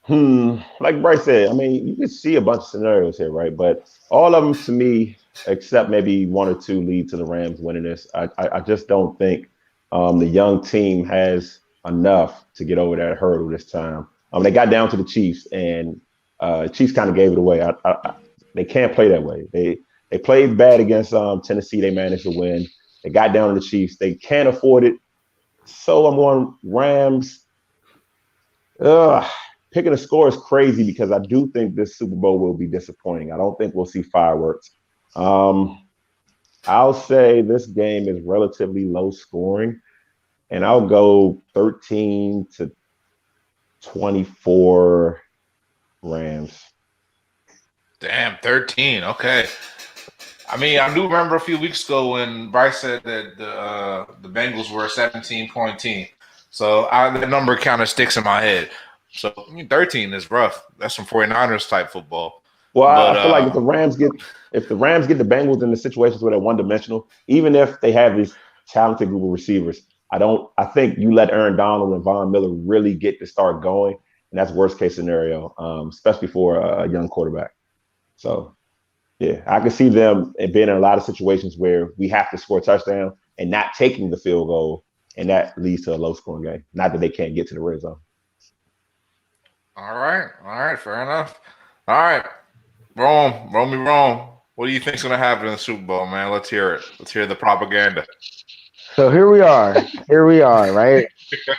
Like Bryce said, I mean, you can see a bunch of scenarios here, right? But all of them, to me, except maybe one or two, lead to the Rams winning this. I just don't think the young team has enough to get over that hurdle this time. They got down to the Chiefs, and Chiefs kind of gave it away. They can't play that way. They played bad against Tennessee. They managed to win. They got down to the Chiefs. They can't afford it. So I'm going Rams. Picking a score is crazy because I do think this Super Bowl will be disappointing. I don't think we'll see fireworks. I'll say this game is relatively low scoring, and I'll go 13-24 Rams. Damn, 13. Okay. I mean, I do remember a few weeks ago when Bryce said that the Bengals were a 17-point team. So that number kind of sticks in my head. So 13 is rough. That's some 49ers type football. Well, I feel like if the Rams get the Bengals in the situations where they're one dimensional, even if they have this talented group of receivers, I think you let Aaron Donald and Von Miller really get to start going, and that's worst case scenario, especially for a young quarterback. So yeah, I can see them being in a lot of situations where we have to score a touchdown and not taking the field goal, and that leads to a low scoring game. Not that they can't get to the red zone. All right, fair enough. All right, roll me wrong. What do you think's gonna happen in the Super Bowl, man? Let's hear it. Let's hear the propaganda. So here we are, right?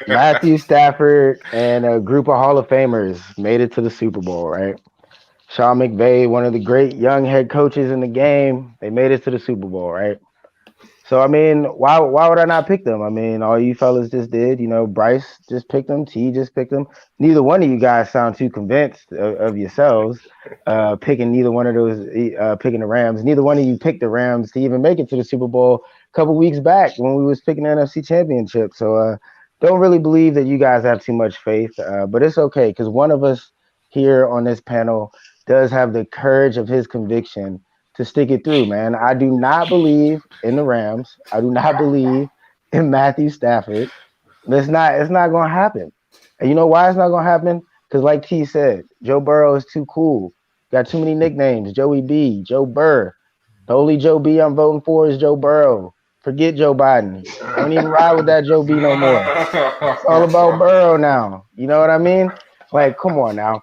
Matthew Stafford and a group of Hall of Famers made it to the Super Bowl, right? Sean McVay, one of the great young head coaches in the game, they made it to the Super Bowl, right? So, I mean, why would I not pick them? I mean, all you fellas just did. Bryce just picked them. T just picked them. Neither one of you guys sound too convinced of yourselves picking neither one of those, picking the Rams. Neither one of you picked the Rams to even make it to the Super Bowl a couple weeks back when we was picking the NFC Championship. So, don't really believe that you guys have too much faith, but it's okay because one of us here on this panel does have the courage of his conviction to stick it through, man. I do not believe in the Rams. I do not believe in Matthew Stafford. It's not gonna happen. And you know why it's not gonna happen? Because like T said, Joe Burrow is too cool. Got too many nicknames. Joey B, Joe Burr. The only Joe B I'm voting for is Joe Burrow. Forget Joe Biden. I don't even ride with that Joe B no more. It's all about Burrow now. You know what I mean? Like, come on now.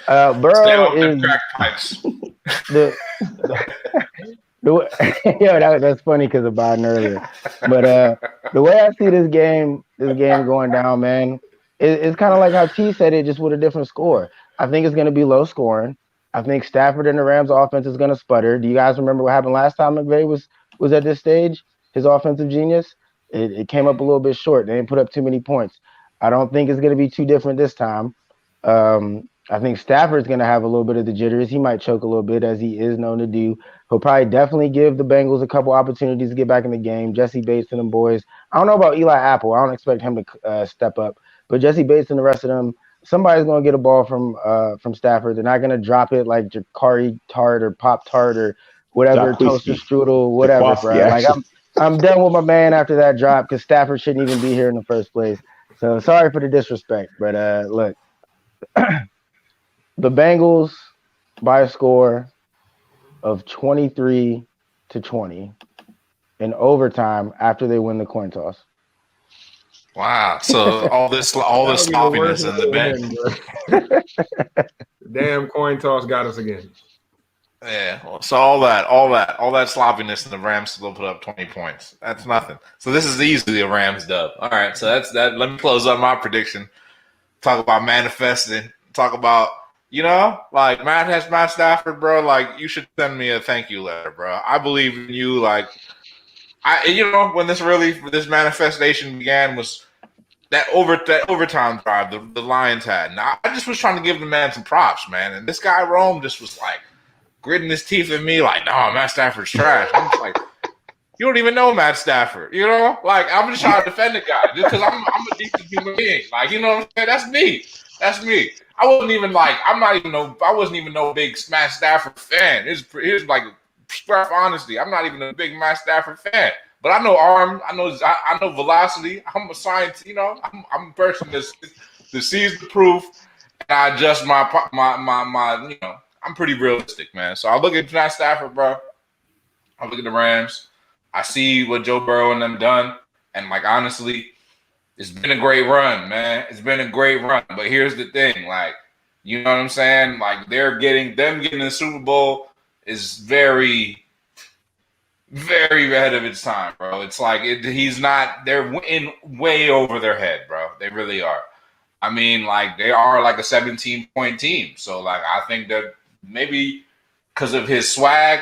Burrow is that's funny because of Biden earlier. But the way I see this game going down, man, it's kind of like how T said it, just with a different score. I think it's going to be low scoring. I think Stafford and the Rams offense is going to sputter. Do you guys remember what happened last time McVay was at this stage? His offensive genius, it came up a little bit short. They didn't put up too many points. I don't think it's going to be too different this time. I think Stafford's going to have a little bit of the jitters. He might choke a little bit, as he is known to do. He'll probably definitely give the Bengals a couple opportunities to get back in the game. Jesse Bates and them boys. I don't know about Eli Apple. I don't expect him to step up. But Jesse Bates and the rest of them, somebody's going to get a ball from Stafford. They're not going to drop it like Jakari Tart or Pop Tart or whatever, toaster strudel, whatever, bro. Like, I'm done with my man after that drop because Stafford shouldn't even be here in the first place. So sorry for the disrespect. But look. The Bengals by a score of 23-20 in overtime after they win the coin toss. Wow! So all this sloppiness in the bench. Damn coin toss got us again. Yeah. So all that sloppiness, and the Rams still put up 20 points. That's nothing. So this is easily a Rams dub. All right. So that's that. Let me close up my prediction. Talk about manifesting. Talk about. Like Matt Stafford, bro. Like, you should send me a thank you letter, bro. I believe in you. Like, when this manifestation began was that overtime drive the Lions had. Now, I just was trying to give the man some props, man. And this guy Rome just was like gritting his teeth at me, like, no, Matt Stafford's trash. I'm just like, you don't even know Matt Stafford, Like, I'm just trying to defend the guy just because I'm a decent human being. Like, you know what I'm saying? That's me. I wasn't even no big Matt Stafford fan. Here's like scrap honesty. I'm not even a big Matt Stafford fan. But I know arm, I know velocity. I'm a scientist, I'm a person that sees the proof and I adjust my. You know, I'm pretty realistic, man. So I look at Matt Stafford, bro. I look at the Rams. I see what Joe Burrow and them done, and like honestly, it's been a great run, man. It's been a great run. But here's the thing, like, you know what I'm saying? Like getting the Super Bowl is very, very ahead of its time, bro. It's like they're in way over their head, bro. They really are. I mean, like they are like a 17-point team. So like I think that maybe because of his swag,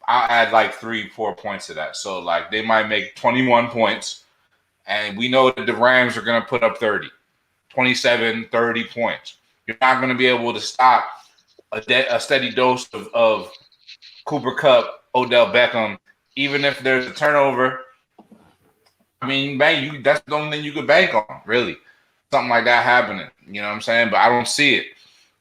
I'll add like 3-4 points to that. So like they might make 21 points. And we know that the Rams are going to put up 30, 27, 30 points. You're not going to be able to stop a steady dose of Cooper Kupp, Odell Beckham, even if there's a turnover. I mean, that's the only thing you could bank on, really. Something like that happening. You know what I'm saying? But I don't see it.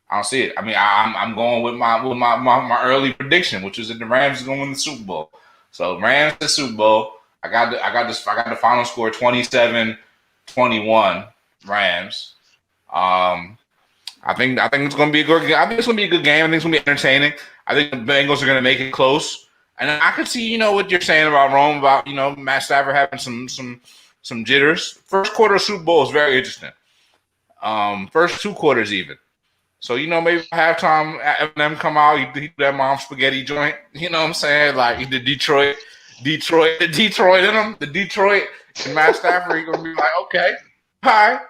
I mean, I'm going with my early prediction, which was that the Rams are going to win the Super Bowl. So Rams the Super Bowl. I got the final score 27-21 Rams. I think it's gonna be a good game. I think it's gonna be a good game. I think it's gonna be entertaining. I think the Bengals are gonna make it close. And I could see, you know, what you're saying about Rome, about, you know, Matt Stafford having some jitters. First quarter Super Bowl is very interesting. First 2 quarters even. So, you know, maybe halftime Eminem come out, he do that mom spaghetti joint. You know what I'm saying? Like the Detroit in him, the Detroit and Matt Stafford, he gonna be like, okay, all right,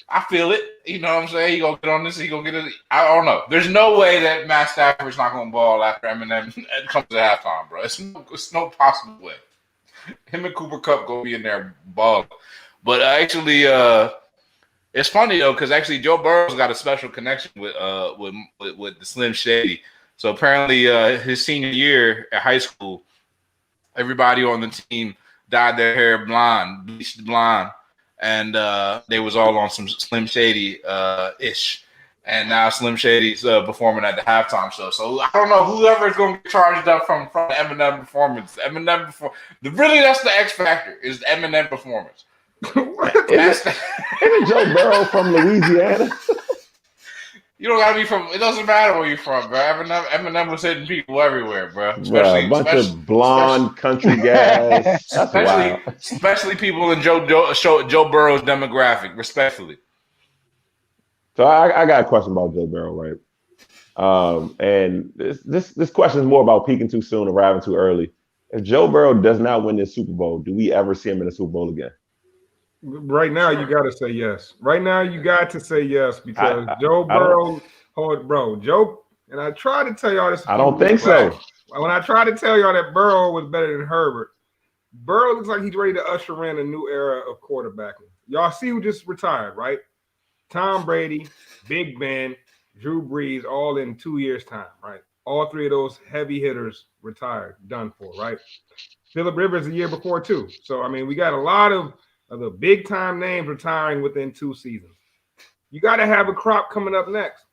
I feel it. You know what I'm saying? He gonna get on this, he gonna get it. I don't know. There's no way that Matt Stafford's not gonna ball after Eminem comes to halftime, bro. It's no possible way. Him and Cooper Kupp gonna be in there balling. But actually, it's funny though, because actually Joe Burrow's got a special connection with the Slim Shady. So apparently, his senior year at high school, everybody on the team dyed their hair blonde, bleached blonde, and they was all on some Slim Shady ish. And now Slim Shady's performing at the halftime show. So I don't know whoever's going to get charged up from the Eminem performance. Really, that's the X factor, is the Eminem performance. Isn't Joe Burrow from Louisiana? You don't gotta be from. It doesn't matter where you're from, bro. Eminem was hitting people everywhere, bro. A bunch of blonde country guys. Especially people in Joe Burrow's demographic, respectfully. So I got a question about Joe Burrow, right? And this question is more about peaking too soon, arriving too early. If Joe Burrow does not win this Super Bowl, do we ever see him in the Super Bowl again? Right now, you got to say yes. Right now, you got to say yes because Joe Burrow, Joe, and I try to tell y'all this. I don't think so. When I try to tell y'all that Burrow was better than Herbert, Burrow looks like he's ready to usher in a new era of quarterbacking. Y'all see who just retired, right? Tom Brady, Big Ben, Drew Brees, all in 2 years' time, right? All 3 of those heavy hitters retired, done for, right? Phillip Rivers the year before, too. So, I mean, we got a lot of the big-time names retiring within 2 seasons. You got to have a crop coming up next.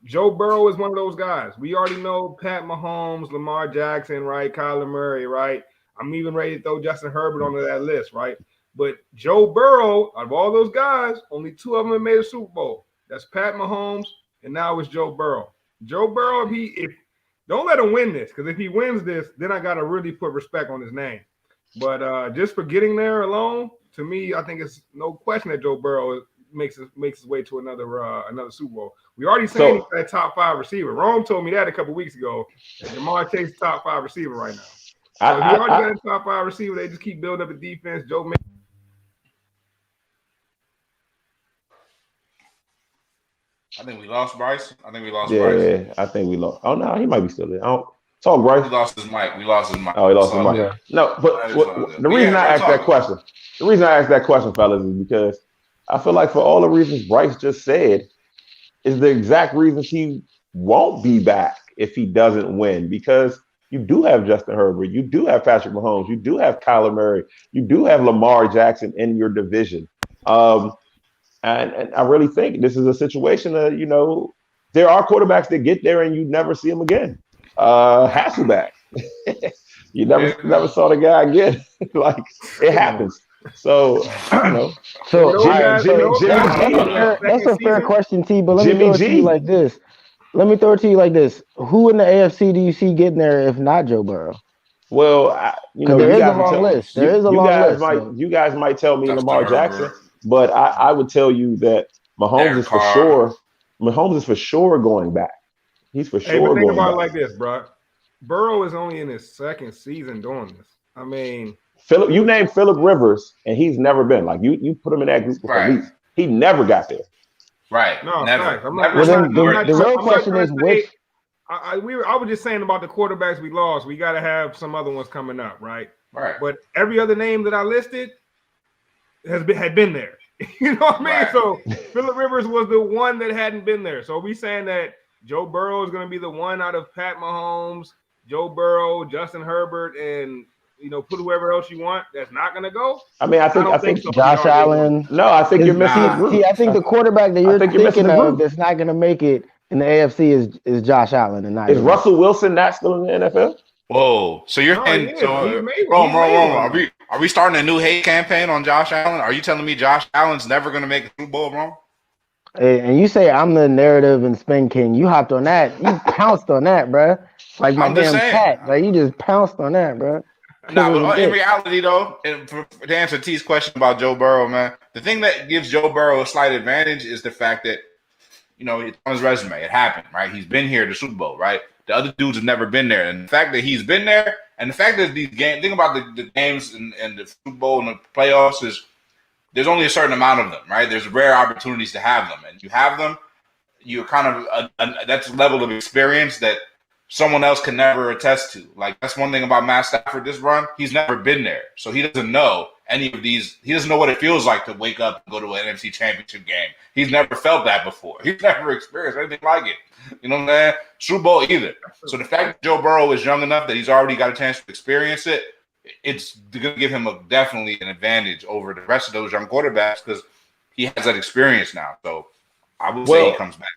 Joe Burrow is one of those guys. We already know Pat Mahomes, Lamar Jackson, right? Kyler Murray, right? I'm even ready to throw Justin Herbert onto that list, right? But Joe Burrow, out of all those guys, only 2 of them have made a Super Bowl. That's Pat Mahomes, and now it's Joe Burrow. Joe Burrow, if don't let him win this, because if he wins this, then I got to really put respect on his name. But just for getting there alone, to me, I think it's no question that Joe Burrow makes his way to another Super Bowl. We already saying he's that top 5 receiver. Rome told me that a couple weeks ago. That Jamar Chase is top 5 receiver right now. So he already got a top 5 receiver. They just keep building up the defense. Joe. I think we lost Bryce. Bryce. Yeah, I think we lost. Oh no, he might be still there. Talk, Bryce. We lost his mic. Oh, he lost his mic. Yeah. No, but the reason I asked that question, fellas, is because I feel like for all the reasons Bryce just said, is the exact reasons he won't be back if he doesn't win. Because you do have Justin Herbert, you do have Patrick Mahomes, you do have Kyler Murray, you do have Lamar Jackson in your division. And I really think this is a situation that, you know, there are quarterbacks that get there and you never see them again. Hasselbeck. You never saw the guy again. Like, it happens. So, you know, So Those guys- those guys- that's a fair question, T. But let me Jimmy throw it to G. you like this. Who in the AFC do you see getting there if not Joe Burrow? well, you know, Because there you is a guys long list. There is a you long guys list. might So. you guys might tell me Justin Lamar Herbert. Jackson, but I would tell you that Mahomes Derek is for Carr. sure. Mahomes is for sure going back. He's for Hey, sure but think going about back. it like this, bro. Burrow is only in his second season doing this. I mean, Philip, you named Philip Rivers, and he's never been like you put him in that group with Right. elite. He never got there. Right. no, Never. facts. I'm Never. not, Well, I'm then not, the real I'm not question trying is to which. say- I was just saying about the quarterbacks we lost. We got to have some other ones coming up, right? Right. But every other name that I listed had been there. You know what I mean? Right. So Phillip Rivers was the one that hadn't been there. So are we saying that Joe Burrow is going to be the one out of Pat Mahomes, Joe Burrow, Justin Herbert, and put whoever else you want that's not going to go? I mean, I don't think so. Josh We already- Allen. no, I think you're missing the group. See, I think the quarterback that you're think you're missing thinking the of group. that's not going to make it in the AFC is Josh Allen and not Is him. Russell Wilson not still in the NFL? Whoa. So you're No, saying he is. so He's made- wrong. he's made one. Are we starting a new hate campaign on Josh Allen? Are you telling me Josh Allen's never gonna make a Super Bowl, wrong? And you say I'm the narrative and spin king. You hopped on that. You pounced on that, bruh. Like my I'm just damn saying. cat. Like you just pounced on that, bruh. No, but in reality, though, and to answer T's question about Joe Burrow, man, the thing that gives Joe Burrow a slight advantage is the fact that, it's on his resume. It happened, right? He's been here at the Super Bowl, right? The other dudes have never been there. And the fact that he's been there, and the fact that these games, think about the games and the Super Bowl and the playoffs is there's only a certain amount of them, right? There's rare opportunities to have them. And you have them, you're kind of, that's a level of experience that someone else can never attest to. Like, that's one thing about Matt Stafford this run. He's never been there. So he doesn't know any of these. He doesn't know what it feels like to wake up and go to an NFC Championship game. He's never felt that before. He's never experienced anything like it. You know what I'm saying? Super Bowl either. So the fact that Joe Burrow is young enough that he's already got a chance to experience it, it's going to give him definitely an advantage over the rest of those young quarterbacks because he has that experience now. So I would say he comes back.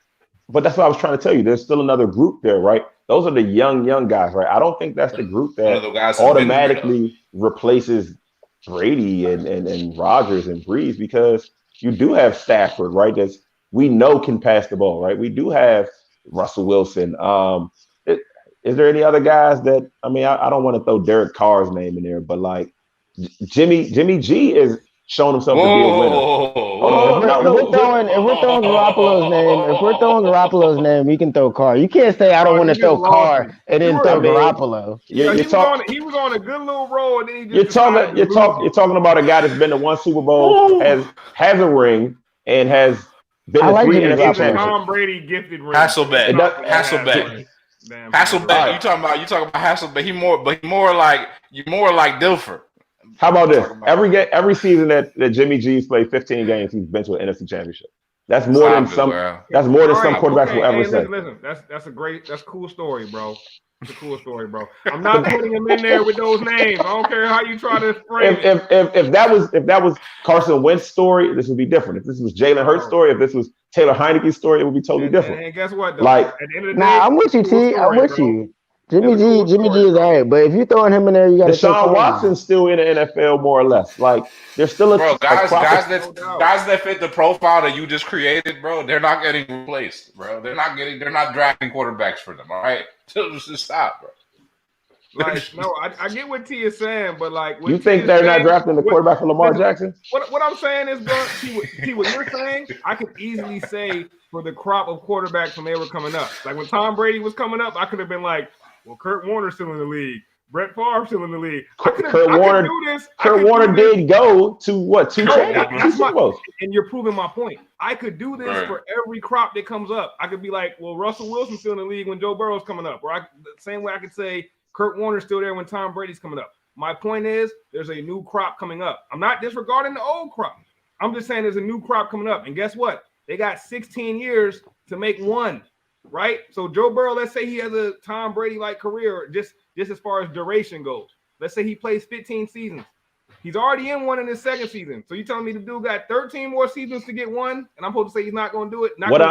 But that's what I was trying to tell you. There's still another group there, right? Those are the young guys, right? I don't think that's the group that automatically replaces Brady and Rodgers and Breeze because you do have Stafford, right? That's we know can pass the ball, right? We do have Russell Wilson. Is there any other guys that I mean? I don't want to throw Derek Carr's name in there, but like Jimmy G is showing himself to be a winner. If we're throwing Garoppolo's name, we can throw Carr. You can't say I don't want to throw Carr and then throw Garoppolo. He was on a good little roll, and then he just you're talking about a guy that's been to one Super Bowl, has a ring, and has been to 3 NFC championships. Tom Brady gifted ring. Hasselbeck. Hasselbeck. You talking about Hasselbeck? He more like Dilfer. How about this? Every season that Jimmy G's played 15 games, he's been to an NFC championship. That's more than some. That's more than some quarterbacks will ever say. Listen, that's a cool story, bro. It's a cool story, bro. I'm not putting him in there with those names. I don't care how you try to frame it. If that was Carson Wentz's story, this would be different. If this was Jalen Hurts' story, if this was Taylor Heinicke's story, it would be totally different. And guess what? Though? Like, at the end of the day, I'm with you, T. I'm with you. Jimmy G is all right, but if you're throwing him in there, you got to. Deshaun Watson's still in the NFL more or less. Like there's still guys that fit the profile that you just created, bro. They're not getting replaced, bro. They're not drafting quarterbacks for them. All right, just stop, bro. Like, no, I get what T is saying, but like, you think they're not drafting the quarterback for Lamar Jackson? What I'm saying is, bro, T, what you're saying, I could easily say for the crop of quarterbacks when they were coming up. Like when Tom Brady was coming up, I could have been like, well, Kurt Warner's still in the league. Brett Favre still in the league. Kurt Warner did go to what? 2 championships? And you're proving my point. I could do this for every crop that comes up. I could be like, well, Russell Wilson's still in the league when Joe Burrow's coming up. Or the same way I could say Kurt Warner's still there when Tom Brady's coming up. My point is there's a new crop coming up. I'm not disregarding the old crop. I'm just saying there's a new crop coming up. And guess what? They got 16 years to make one, right? So Joe Burrow, let's say he has a Tom Brady-like career just as far as duration goes. Let's say he plays 15 seasons. He's already in one in his second season. So you telling me the dude got 13 more seasons to get one, and I'm supposed to say he's not going to do it? What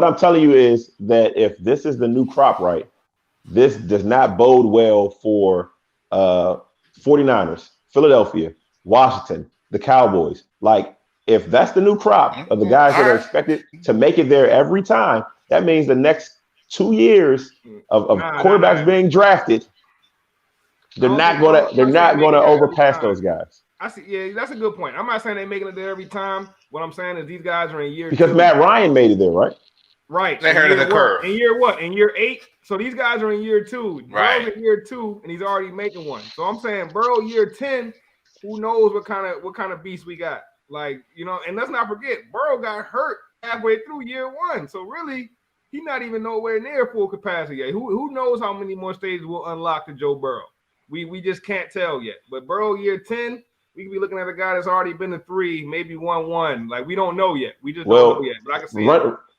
I'm telling you is that if this is the new crop, right, this does not bode well for 49ers, Philadelphia, Washington, the Cowboys. Like, if that's the new crop of the guys that are expected to make it there every time, that means the next 2 years of quarterbacks being drafted, they're not gonna overpass those guys. I see. Yeah, that's a good point. I'm not saying they're making it there every time. What I'm saying is these guys are in year because 2. Matt Ryan made it there, right? Right. They heard of the curve. In year what? In year 8. So these guys are in year 2. Right. Burrow's in year 2, and he's already making one. So I'm saying Burrow year 10. Who knows what kind of beast we got? Like, you know, and let's not forget, Burrow got hurt halfway through year 1. So really, he's not even nowhere near full capacity yet. Who knows how many more stages will unlock to Joe Burrow? We just can't tell yet. But Burrow year 10, we could be looking at a guy that's already been to 3, maybe 1-1. Like, we don't know yet. We just don't know yet. But I can see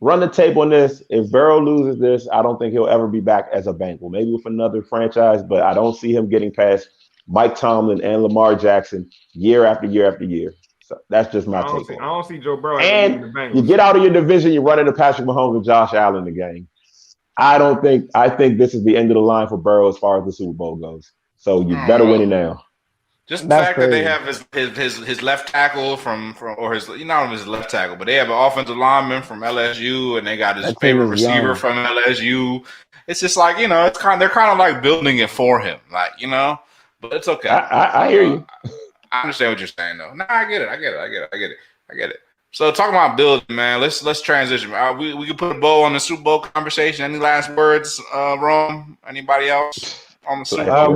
run the tape on this. If Burrow loses this, I don't think he'll ever be back as a Bengal. Maybe with another franchise, but I don't see him getting past Mike Tomlin and Lamar Jackson year after year after year. So that's just my take. I don't see Joe Burrow. And you get out of your division, you run into Patrick Mahomes and Josh Allen in the game. I think this is the end of the line for Burrow as far as the Super Bowl goes. So you better win it now. Just the fact that they have his left tackle from or his not his left tackle, but they have an offensive lineman from LSU and they got his favorite receiver from LSU. It's just like, you know, they're kind of like building it for him, like, you know. But it's okay. I hear you. I understand what you're saying, though. No, I get it. So talking about building, man, let's transition. We can put a bow on the Super Bowl conversation. Any last words, Rome? Anybody else on the Super Bowl?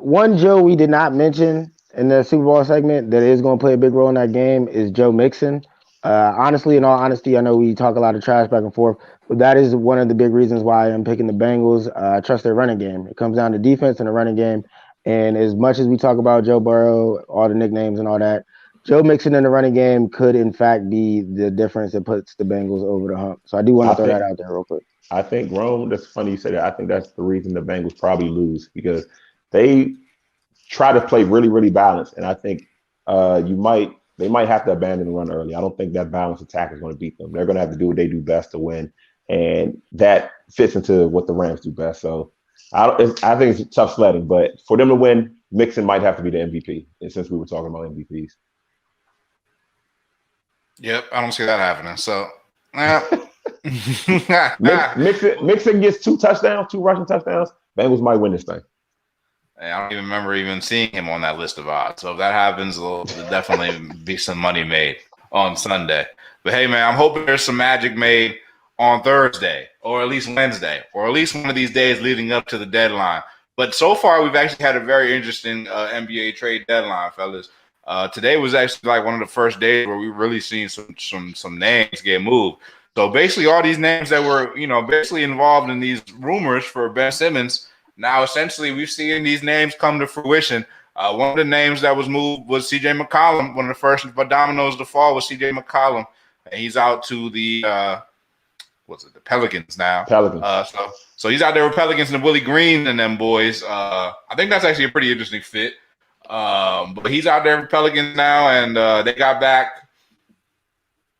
One Joe we did not mention in the Super Bowl segment that is going to play a big role in that game is Joe Mixon. Honestly, in all honesty, I know we talk a lot of trash back and forth, but that is one of the big reasons why I'm picking the Bengals. I trust their running game. It comes down to defense and the running game. And as much as we talk about Joe Burrow, all the nicknames and all that, Joe Mixon in the running game could, in fact, be the difference that puts the Bengals over the hump. So I do want to throw that out there real quick. I think, Rome, that's funny you say that. I think that's the reason the Bengals probably lose because they try to play really, really balanced. And I think they might have to abandon the run early. I don't think that balanced attack is going to beat them. They're going to have to do what they do best to win. And that fits into what the Rams do best. So I think it's tough sledding, but for them to win, Mixon might have to be the MVP. And since we were talking about MVPs, yep, I don't see that happening. So, Mixon gets 2 rushing touchdowns. Bengals might win this thing. I don't even remember even seeing him on that list of odds. So if that happens, there'll definitely be some money made on Sunday. But hey, man, I'm hoping there's some magic made on Thursday or at least Wednesday or at least one of these days leading up to the deadline. But so far, we've actually had a very interesting NBA trade deadline, fellas. Today was actually like one of the first days where we really seen some names get moved. So basically, all these names that were, you know, basically involved in these rumors for Ben Simmons, now essentially we've seen these names come to fruition. One of the names that was moved was C.J. McCollum. One of the first dominoes to fall was C.J. McCollum, and he's out to the the Pelicans now. So he's out there with Pelicans and Willie Green and them boys. I think that's actually a pretty interesting fit. But he's out there with Pelicans now, and they got back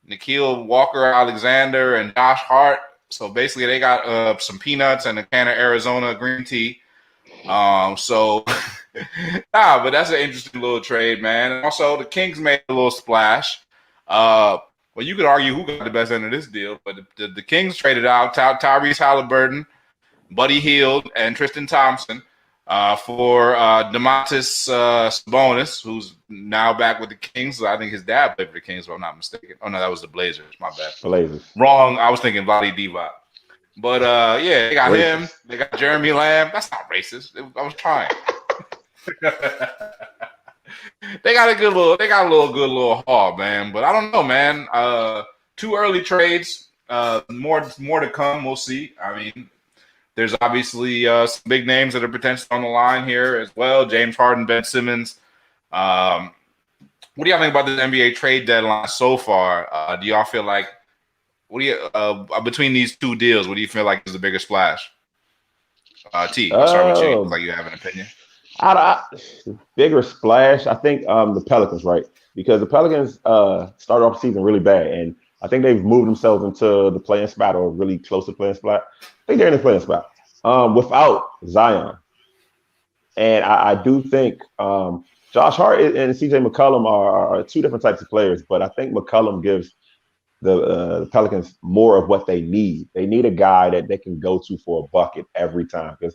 Nikhil Walker-Alexander and Josh Hart. So basically, they got some peanuts and a can of Arizona green tea. But that's an interesting little trade, man. And also, the Kings made a little splash. Well, you could argue who got the best end of this deal, but the Kings traded out Tyrese Halliburton, Buddy Hield, and Tristan Thompson for Domantas Sabonis, who's now back with the Kings. I think his dad played for the Kings, if I'm not mistaken. Oh, no, that was the Blazers. My bad. Blazers. Wrong. I was thinking Vlade Divac. But, yeah, they got him. They got Jeremy Lamb. That's not racist. I was trying. They got a good little haul, man. But I don't know, man. 2 early trades. More to come. We'll see. I mean, there's obviously some big names that are potentially on the line here as well. James Harden, Ben Simmons. What do y'all think about this NBA trade deadline so far? Do y'all feel like between these 2 deals, what do you feel like is the bigger splash? T, I'll start with you. Like you have an opinion. Bigger splash, I think the Pelicans, right? Because the Pelicans started off the season really bad, and I think they've moved themselves into the playing spot or really close to playing spot. I think they're in the playing spot without Zion. And I do think Josh Hart and CJ McCollum are two different types of players, but I think McCollum gives the Pelicans more of what they need. They need a guy that they can go to for a bucket every time because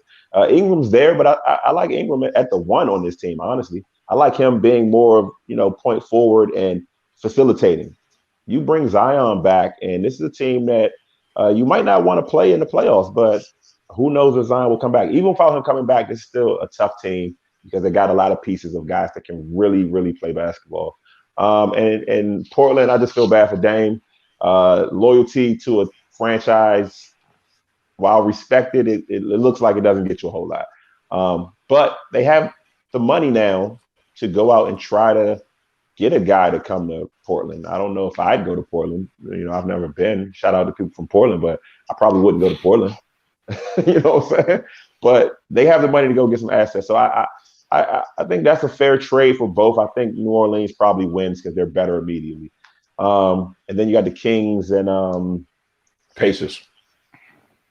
Ingram's there, but I like Ingram at the one on this team, honestly. I like him being more of, point forward and facilitating. You bring Zion back, and this is a team that you might not want to play in the playoffs, but who knows if Zion will come back. Even without him coming back, it's still a tough team because they got a lot of pieces of guys that can really, really play basketball. And Portland, I just feel bad for Dame. Loyalty to a franchise, while respected, it looks like it doesn't get you a whole lot. But they have the money now to go out and try to get a guy to come to Portland. I don't know if I'd go to Portland. I've never been. Shout out to people from Portland, but I probably wouldn't go to Portland. You know what I'm saying? But they have the money to go get some assets. So I think that's a fair trade for both. I think New Orleans probably wins because they're better immediately. And then you got the Kings and Pacers.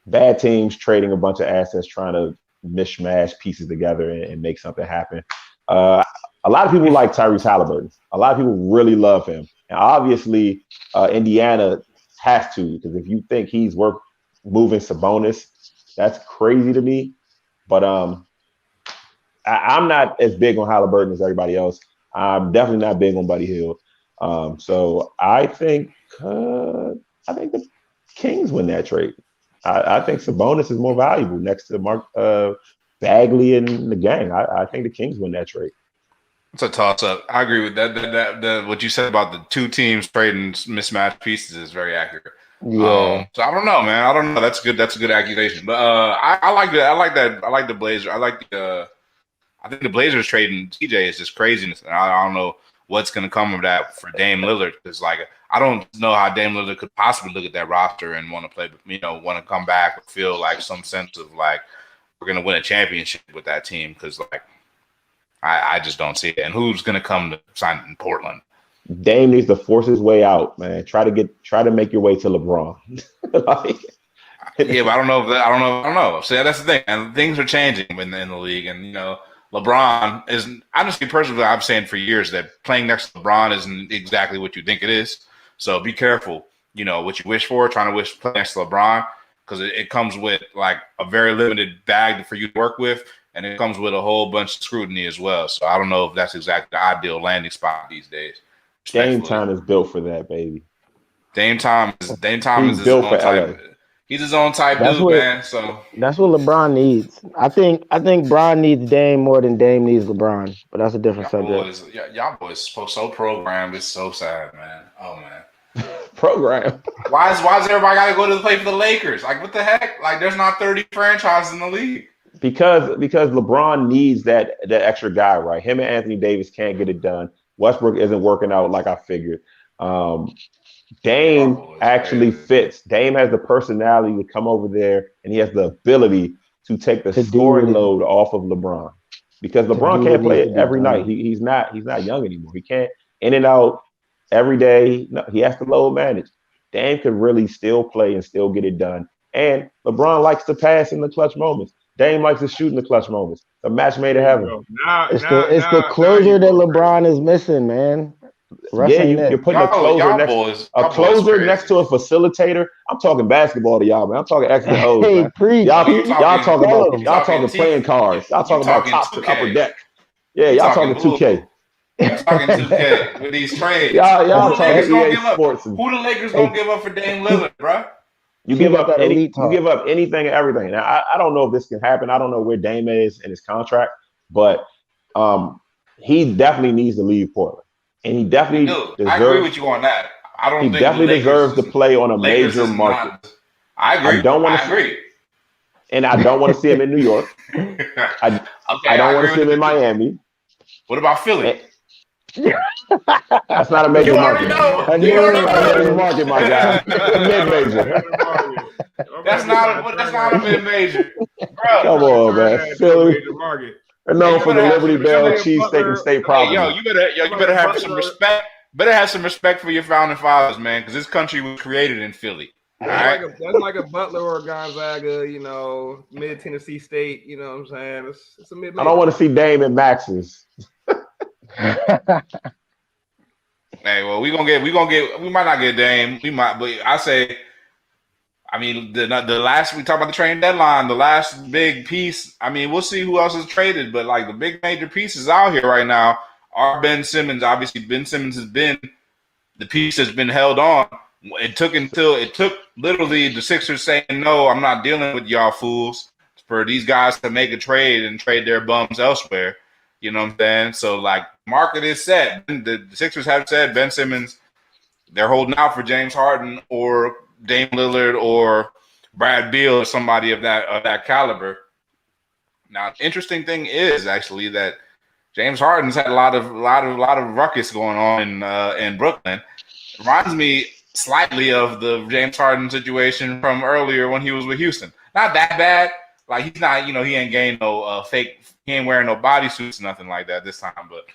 Bad teams trading a bunch of assets, trying to mishmash pieces together and make something happen. A lot of people like Tyrese Halliburton. A lot of people really love him. And obviously, Indiana has to, because if you think he's worth moving Sabonis, that's crazy to me. But I'm not as big on Halliburton as everybody else. I'm definitely not big on Buddy Hield. So I think the Kings win that trade. I think Sabonis is more valuable next to Mark Bagley and the gang. I think the Kings win that trade. It's a toss-up. I agree with that. What you said about the two teams trading mismatched pieces is very accurate. Yeah. So I don't know, man. I don't know. That's good. That's a good accusation. But I like that. I like that. I like the Blazers. I think the Blazers trading TJ is just craziness. And I don't know what's going to come of that for Dame Lillard. Because I don't know how Dame Lillard could possibly look at that roster and want to play, want to come back or feel like some sense of like we're going to win a championship with that team. Because I just don't see it. And who's going to come to sign in Portland? Dame needs to force his way out, man. Try to make your way to LeBron. Yeah, but I don't know. See, that's the thing. And things are changing in the league. And, LeBron is honestly, personally, I've saying for years that playing next to LeBron isn't exactly what you think it is. So be careful, what you wish for, trying to play next to LeBron, because it comes with like a very limited bag for you to work with. And it comes with a whole bunch of scrutiny as well. So I don't know if that's exactly the ideal landing spot these days. Dame time is built for that, baby. Dame time is his own type. He's his own type dude, man. So that's what LeBron needs. I think Bron needs Dame more than Dame needs LeBron, but that's a different subject. Y'all boys so programmed. It's so sad, man. Oh man. Program. Why is everybody got to go to play for the Lakers? Like what the heck? Like there's not 30 franchises in the league. Because LeBron needs that extra guy, right? Him and Anthony Davis can't get it done. Westbrook isn't working out like I figured. Dame actually fits. Dame has the personality to come over there, and he has the ability to take the scoring load off of LeBron. Because LeBron can't play it every night. He's not young anymore. He can't in and out every day. No, he has to load manage. Dame could really still play and still get it done. And LeBron likes to pass in the clutch moments. Dame likes to shoot in the clutch moments. The match made in heaven. It's the closure that LeBron is missing, man. You're putting a closer next to a facilitator. I'm talking basketball to y'all, man. I'm talking X and O's, man. Y'all talking playing cards. Y'all talking about top to upper deck. Yeah, y'all talking 2K. Y'all talking 2K with these trades. Y'all talking EA Sports. Who the Lakers gonna give up for Dame Lillard, bro? You give up anything and everything. Now, I don't know if this can happen. I don't know where Dame is in his contract, but he definitely needs to leave Portland. And he definitely deserves. I agree with you on that. He definitely deserves to play on a major market. I agree. I agree. And I don't want to see him in New York. I don't want to see him in Miami. What about Philly? That's not a major market. That's not a major market, my guy. Mid-major. That's not a mid-major. Bro. Come on, man. Philly. They're known for the Liberty Bell cheesesteak and state property. You better have some respect. Better have some respect for your founding fathers, man, because this country was created in Philly. That's like a Butler or Gonzaga, mid Tennessee State. You know what I'm saying? It's a mid. I don't want to see Dame and Max's. Hey, well, we might not get Dame. We might, but I say, I mean, the last we talk about the trade deadline, the last big piece. I mean, we'll see who else is traded, but like the big major pieces out here right now are Ben Simmons. Obviously, Ben Simmons has been the piece that's been held on. It took literally the Sixers saying, "No, I'm not dealing with y'all fools," for these guys to make a trade and trade their bums elsewhere. You know what I'm saying? So, like, market is set. The Sixers have said Ben Simmons, they're holding out for James Harden or Dame Lillard or Brad Beal or somebody of that caliber. Now, the interesting thing is actually that James Harden's had a lot of ruckus going on in Brooklyn. Reminds me slightly of the James Harden situation from earlier when he was with Houston. Not that bad. Like, he's not, he ain't gained no fake. He ain't wearing no bodysuits, nothing like that this time. But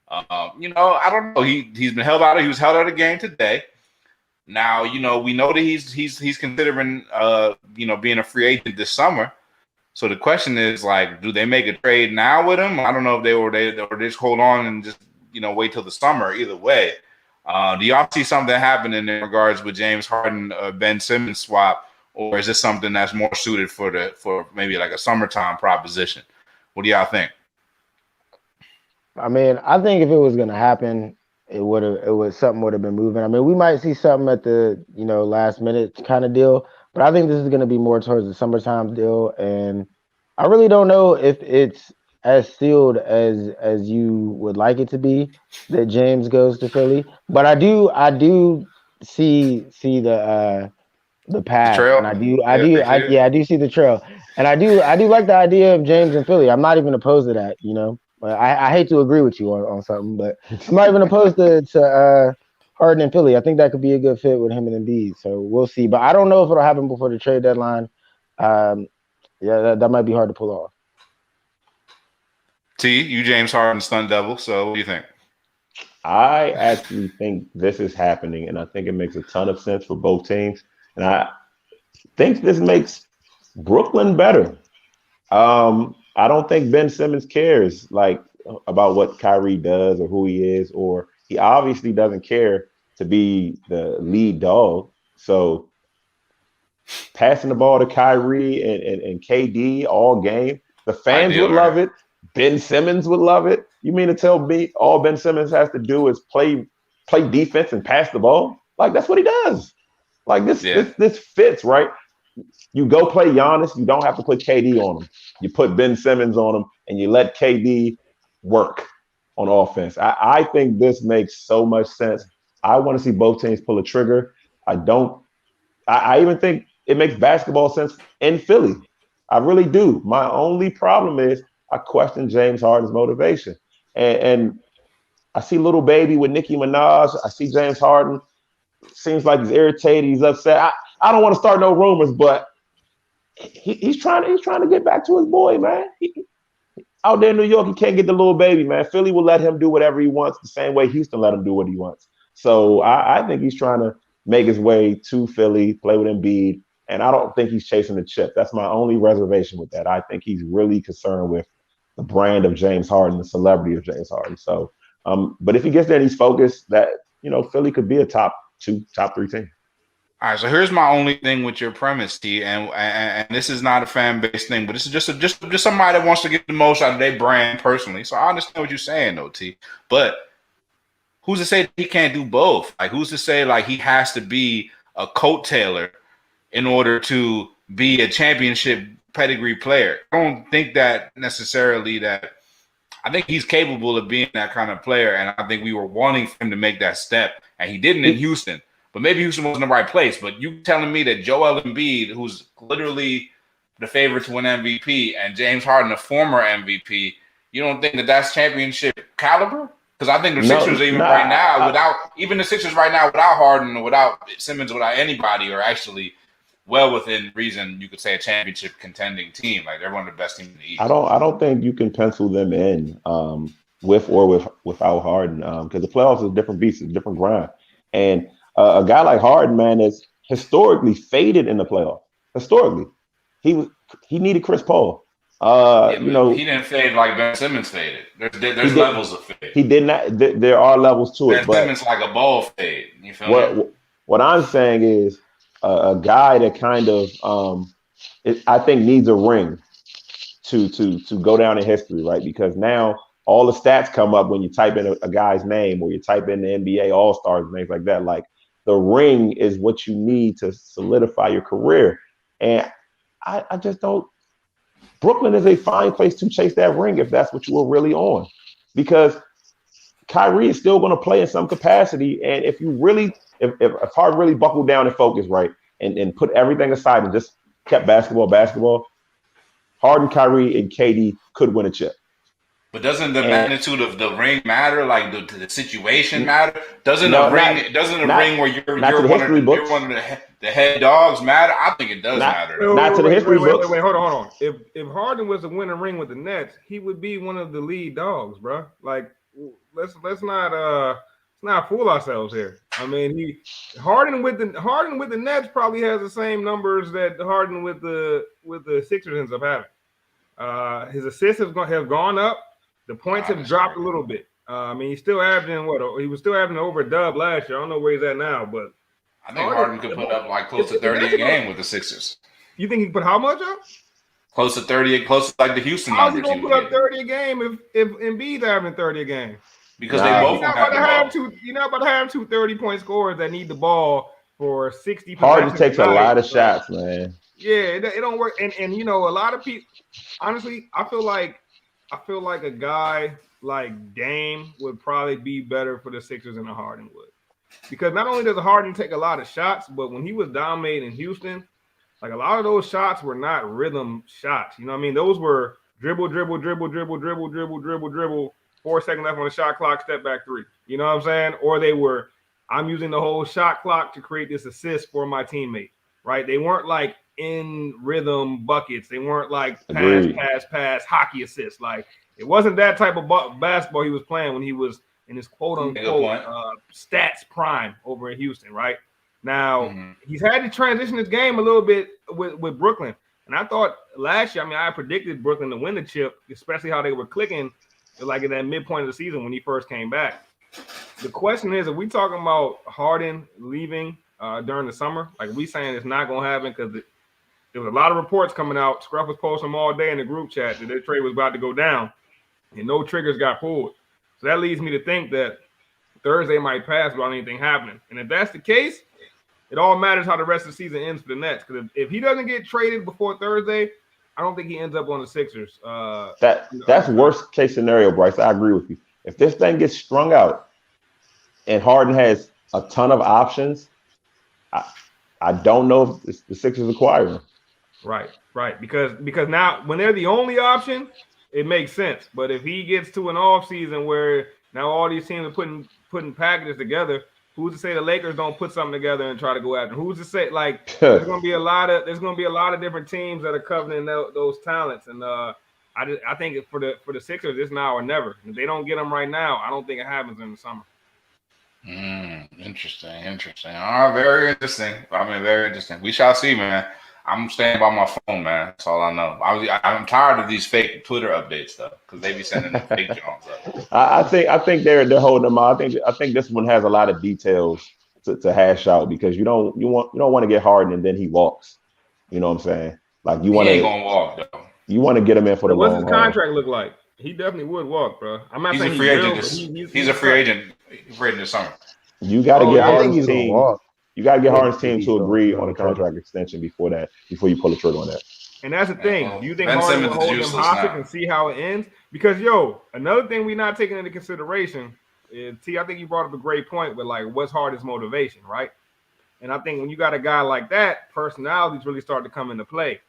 I don't know. He's been held out. He was held out of the game today. Now, we know that he's considering being a free agent this summer. So the question is, like, do they make a trade now with him? I don't know if they just hold on and just wait till the summer. Either way, do y'all see something happening in regards with James Harden Ben Simmons swap, or is this something that's more suited for maybe like a summertime proposition? What do y'all think? I mean, I think if it was going to happen, something would have been moving. I mean, we might see something at the last minute kind of deal, but I think this is going to be more towards the summertime deal, and I really don't know if it's as sealed as you would like it to be that James goes to Philly. But I do see the path, trail? and I do see the trail, and I do like the idea of James and Philly. I'm not even opposed to that, But I hate to agree with you on something, but I'm not even opposed to Harden and Philly. I think that could be a good fit with him and Embiid. So we'll see. But I don't know if it'll happen before the trade deadline. That might be hard to pull off. T, you James Harden stunt devil. So what do you think? I actually think this is happening, and I think it makes a ton of sense for both teams. And I think this makes Brooklyn better. I don't think Ben Simmons cares about what Kyrie does or who he is, or he obviously doesn't care to be the lead dog. So passing the ball to Kyrie and KD all game, the fans would love it. Ben Simmons would love it. You mean to tell me all Ben Simmons has to do is play defense and pass the ball? Like, that's what he does. Like, this fits, right? You go play Giannis, you don't have to put KD on him. You put Ben Simmons on him, and you let KD work on offense. I think this makes so much sense. I want to see both teams pull a trigger. I even think it makes basketball sense in Philly. I really do. My only problem is I question James Harden's motivation. And I see little baby with Nicki Minaj. I see James Harden. Seems like he's irritated. He's upset. I don't want to start no rumors, but he's trying to get back to his boy, man. Out there in New York, he can't get the little baby, man. Philly will let him do whatever he wants the same way Houston let him do what he wants. So I think he's trying to make his way to Philly, play with Embiid, and I don't think he's chasing the chip. That's my only reservation with that. I think he's really concerned with the brand of James Harden, the celebrity of James Harden. So, but if he gets there and he's focused, that Philly could be a top 2, top 3 team. All right, so here's my only thing with your premise, T, and this is not a fan base thing, but this is just somebody that wants to get the most out of their brand personally. So I understand what you're saying, though, T. But who's to say that he can't do both? Like, who's to say like he has to be a coat tailor in order to be a championship pedigree player? I don't think that necessarily that. I think he's capable of being that kind of player, and I think we were wanting him to make that step, and he didn't in Houston. But maybe Houston wasn't the right place. But you telling me that Joel Embiid, who's literally the favorite to win MVP, and James Harden, a former MVP, you don't think that that's championship caliber? Because I think the Sixers right now, without Harden or without Simmons, without anybody, are actually well within reason. You could say a championship contending team. Like, they're one of the best teams in the East. I don't think you can pencil them in with or without Harden because the playoffs is a different beast, it's a different grind, and a guy like Harden, man, is historically faded in the playoffs. Historically, he needed Chris Paul. He didn't fade like Ben Simmons faded. There's did, levels of fade. he did not. There are levels to Ben it, but Simmons like a ball fade. You feel me? what I'm saying is a guy that kind of I think needs a ring to go down in history, right? Because now all the stats come up when you type in a guy's name or you type in the NBA All-Stars and things like that. Like the ring is what you need to solidify your career. And I just don't. Brooklyn is a fine place to chase that ring if that's what you were really on, because Kyrie is still going to play in some capacity. And if you really, if Harden really buckled down and focused right and put everything aside and just kept basketball, Harden, Kyrie, and KD could win a chip. But doesn't the magnitude of the ring matter? Like the situation matter? Doesn't a ring where you're one of the head dogs matter? I think it does matter. Not to the history books. Wait, hold on. If Harden was to win a ring with the Nets, he would be one of the lead dogs, bro. Like let's not fool ourselves here. I mean, Harden with the Nets probably has the same numbers that Harden with the Sixers ends up having. His assists have gone up. The points have dropped a little bit. I mean, he's still averaging he was still averaging over a dub last year. I don't know where he's at now, but I think Harden could put up like close to 30 a game with the Sixers. You think he could put how much up? Close to 30, close to like the Houston How's numbers. How's he gonna put up 30 a game if Embiid's averaging 30 a game? Because they both you're not about to have two 30-point scorers that need the ball for 60. Harden takes a lot of shots, man. Yeah, it don't work. And you know, a lot of people. Honestly, I feel like a guy like Dame would probably be better for the Sixers than a Harden would, because not only does Harden take a lot of shots, but when he was dominating in Houston, like a lot of those shots were not rhythm shots. You know what I mean? Those were dribble, 4 seconds left on the shot clock, step back three. You know what I'm saying? Or they were, I'm using the whole shot clock to create this assist for my teammate, right? They weren't like in rhythm buckets. They weren't like pass, hockey assists. Like it wasn't that type of basketball he was playing when he was in his quote unquote stats prime over in Houston, right? Now he's had to transition his game a little bit with Brooklyn. And I thought last year, I mean, I predicted Brooklyn to win the chip, especially how they were clicking like at that midpoint of the season when he first came back. The question is, if we talking about Harden leaving during the summer, like we saying it's not going to happen because there was a lot of reports coming out. Scruff was posting them all day in the group chat that their trade was about to go down and no triggers got pulled. So that leads me to think that Thursday might pass without anything happening. And if that's the case, it all matters how the rest of the season ends for the Nets. Because if he doesn't get traded before Thursday, I don't think he ends up on the Sixers. That's worst case scenario, Bryce. I agree with you. If this thing gets strung out and Harden has a ton of options, I don't know if the Sixers acquire him. Right. Because now when they're the only option, it makes sense. But if he gets to an off season where now all these teams are putting packages together, who's to say the Lakers don't put something together and try to go after him? Who's to say like there's gonna be a lot of different teams that are covering those talents, and I think for the Sixers it's now or never. If they don't get them right now, I don't think it happens in the summer. Interesting. All right, very interesting. I mean, very interesting. We shall see, man. I'm staying by my phone, man. That's all I know. I'm tired of these fake Twitter updates, though, because they be sending the fake Jones up. I think they're holding them out. I think this one has a lot of details to hash out, because you don't want to get Harden and then he walks. You know what I'm saying? Like he ain't gonna walk though. You want to get him in for the long haul. What's his contract look like? He definitely would walk, bro. I'm not saying he's a free agent. He's a free agent. He's free agent this summer. You got to get Harden's team. You got to get Harden's team to agree on a contract extension before you pull the trigger on that. And that's the thing. Do you think Harden will hold them hostage and see how it ends? Because, another thing we're not taking into consideration is, I think you brought up a great point with, like, what's Harden's motivation, right? And I think when you got a guy like that, personalities really start to come into play.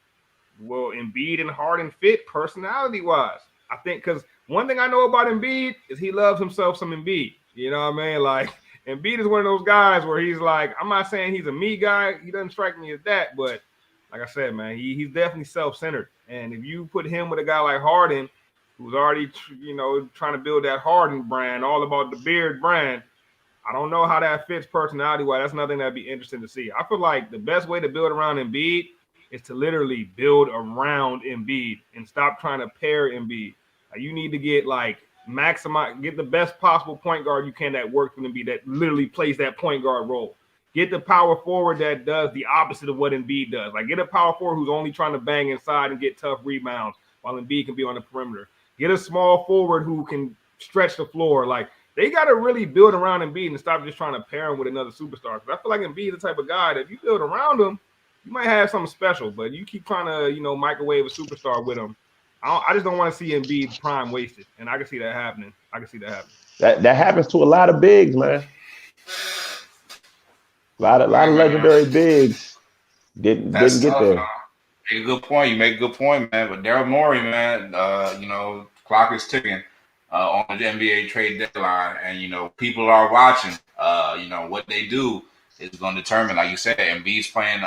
Well, Embiid and Harden fit personality-wise. I think because one thing I know about Embiid is he loves himself some Embiid. You know what I mean? Like, Embiid is one of those guys where he's like, I'm not saying he's a me guy. He doesn't strike me as that. But like I said, man, he's definitely self-centered. And if you put him with a guy like Harden, who's already, trying to build that Harden brand, all about the beard brand, I don't know how that fits personality-wise. That's nothing that'd be interesting to see. I feel like the best way to build around Embiid is to literally build around Embiid and stop trying to pair Embiid. You need to get get the best possible point guard you can that works with Embiid, that literally plays that point guard role. Get the power forward that does the opposite of what Embiid does. Get a power forward who's only trying to bang inside and get tough rebounds while Embiid can be on the perimeter. Get a small forward who can stretch the floor. They got to really build around Embiid and stop just trying to pair him with another superstar. Because I feel like Embiid is the type of guy that if you build around him, you might have something special. But you keep trying to, microwave a superstar with him. I just don't want to see Embiid's prime wasted. And I can see that happening. That happens to a lot of bigs, man. A lot of legendary bigs didn't get there. You make a good point, man. But Daryl Morey, man, clock is ticking on the NBA trade deadline, and people are watching. What they do is going to determine, like you said, Embiid's playing